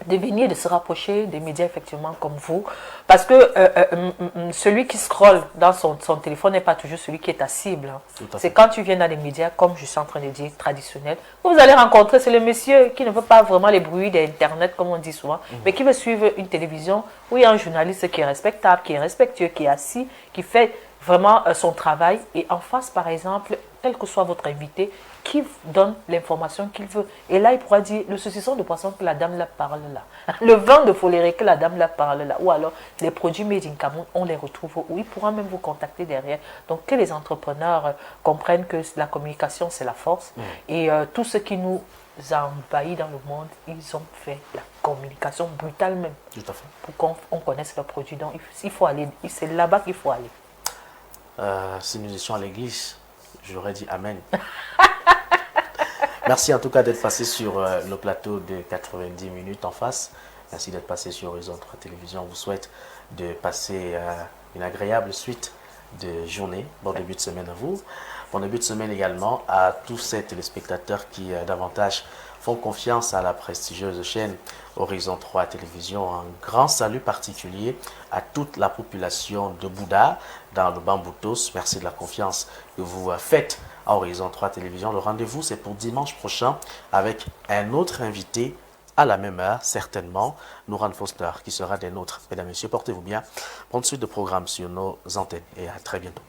de venir, de se rapprocher des médias effectivement comme vous. Parce que celui qui scrolle dans son téléphone n'est pas toujours celui qui est ta cible. Hein. C'est quand tu viens dans les médias, comme je suis en train de dire, traditionnels, vous allez rencontrer, c'est le monsieur qui ne veut pas vraiment les bruits d'Internet, comme on dit souvent, mais qui veut suivre une télévision où il y a un journaliste qui est respectable, qui est respectueux, qui est assis, qui fait vraiment son travail. Et en face, par exemple, quel que soit votre invité, qui donne l'information qu'il veut. Et là, il pourra dire, le saucisson de poisson que la dame là parle là, le vin de foléré que la dame là parle là, ou alors les produits made in Cameroun, on les retrouve, ou il pourra même vous contacter derrière. Donc, que les entrepreneurs comprennent que la communication, c'est la force. Et tout ce qui nous a envahis dans le monde, ils ont fait la communication brutale même. Tout à fait. Pour qu'on connaisse leurs produits. Donc, il faut aller, c'est là-bas qu'il faut aller. Si nous étions à l'église, j'aurais dit Amen. Merci en tout cas d'être passé sur le plateau de 90 minutes en face. Merci d'être passé sur Horizon 3 Télévision. On vous souhaite de passer une agréable suite de journée. Bon début de semaine à vous. Bon début de semaine également à tous ces téléspectateurs qui davantage font confiance à la prestigieuse chaîne Horizon 3 Télévision. Un grand salut particulier à toute la population de Bouddha dans le Bamboutos. Merci de la confiance que vous faites à Horizon 3 Télévision. Le rendez-vous, c'est pour dimanche prochain avec un autre invité à la même heure, certainement, Nouran Foster, qui sera des nôtres. Mesdames et messieurs, portez-vous bien. Bonne suite de programme sur nos antennes et à très bientôt.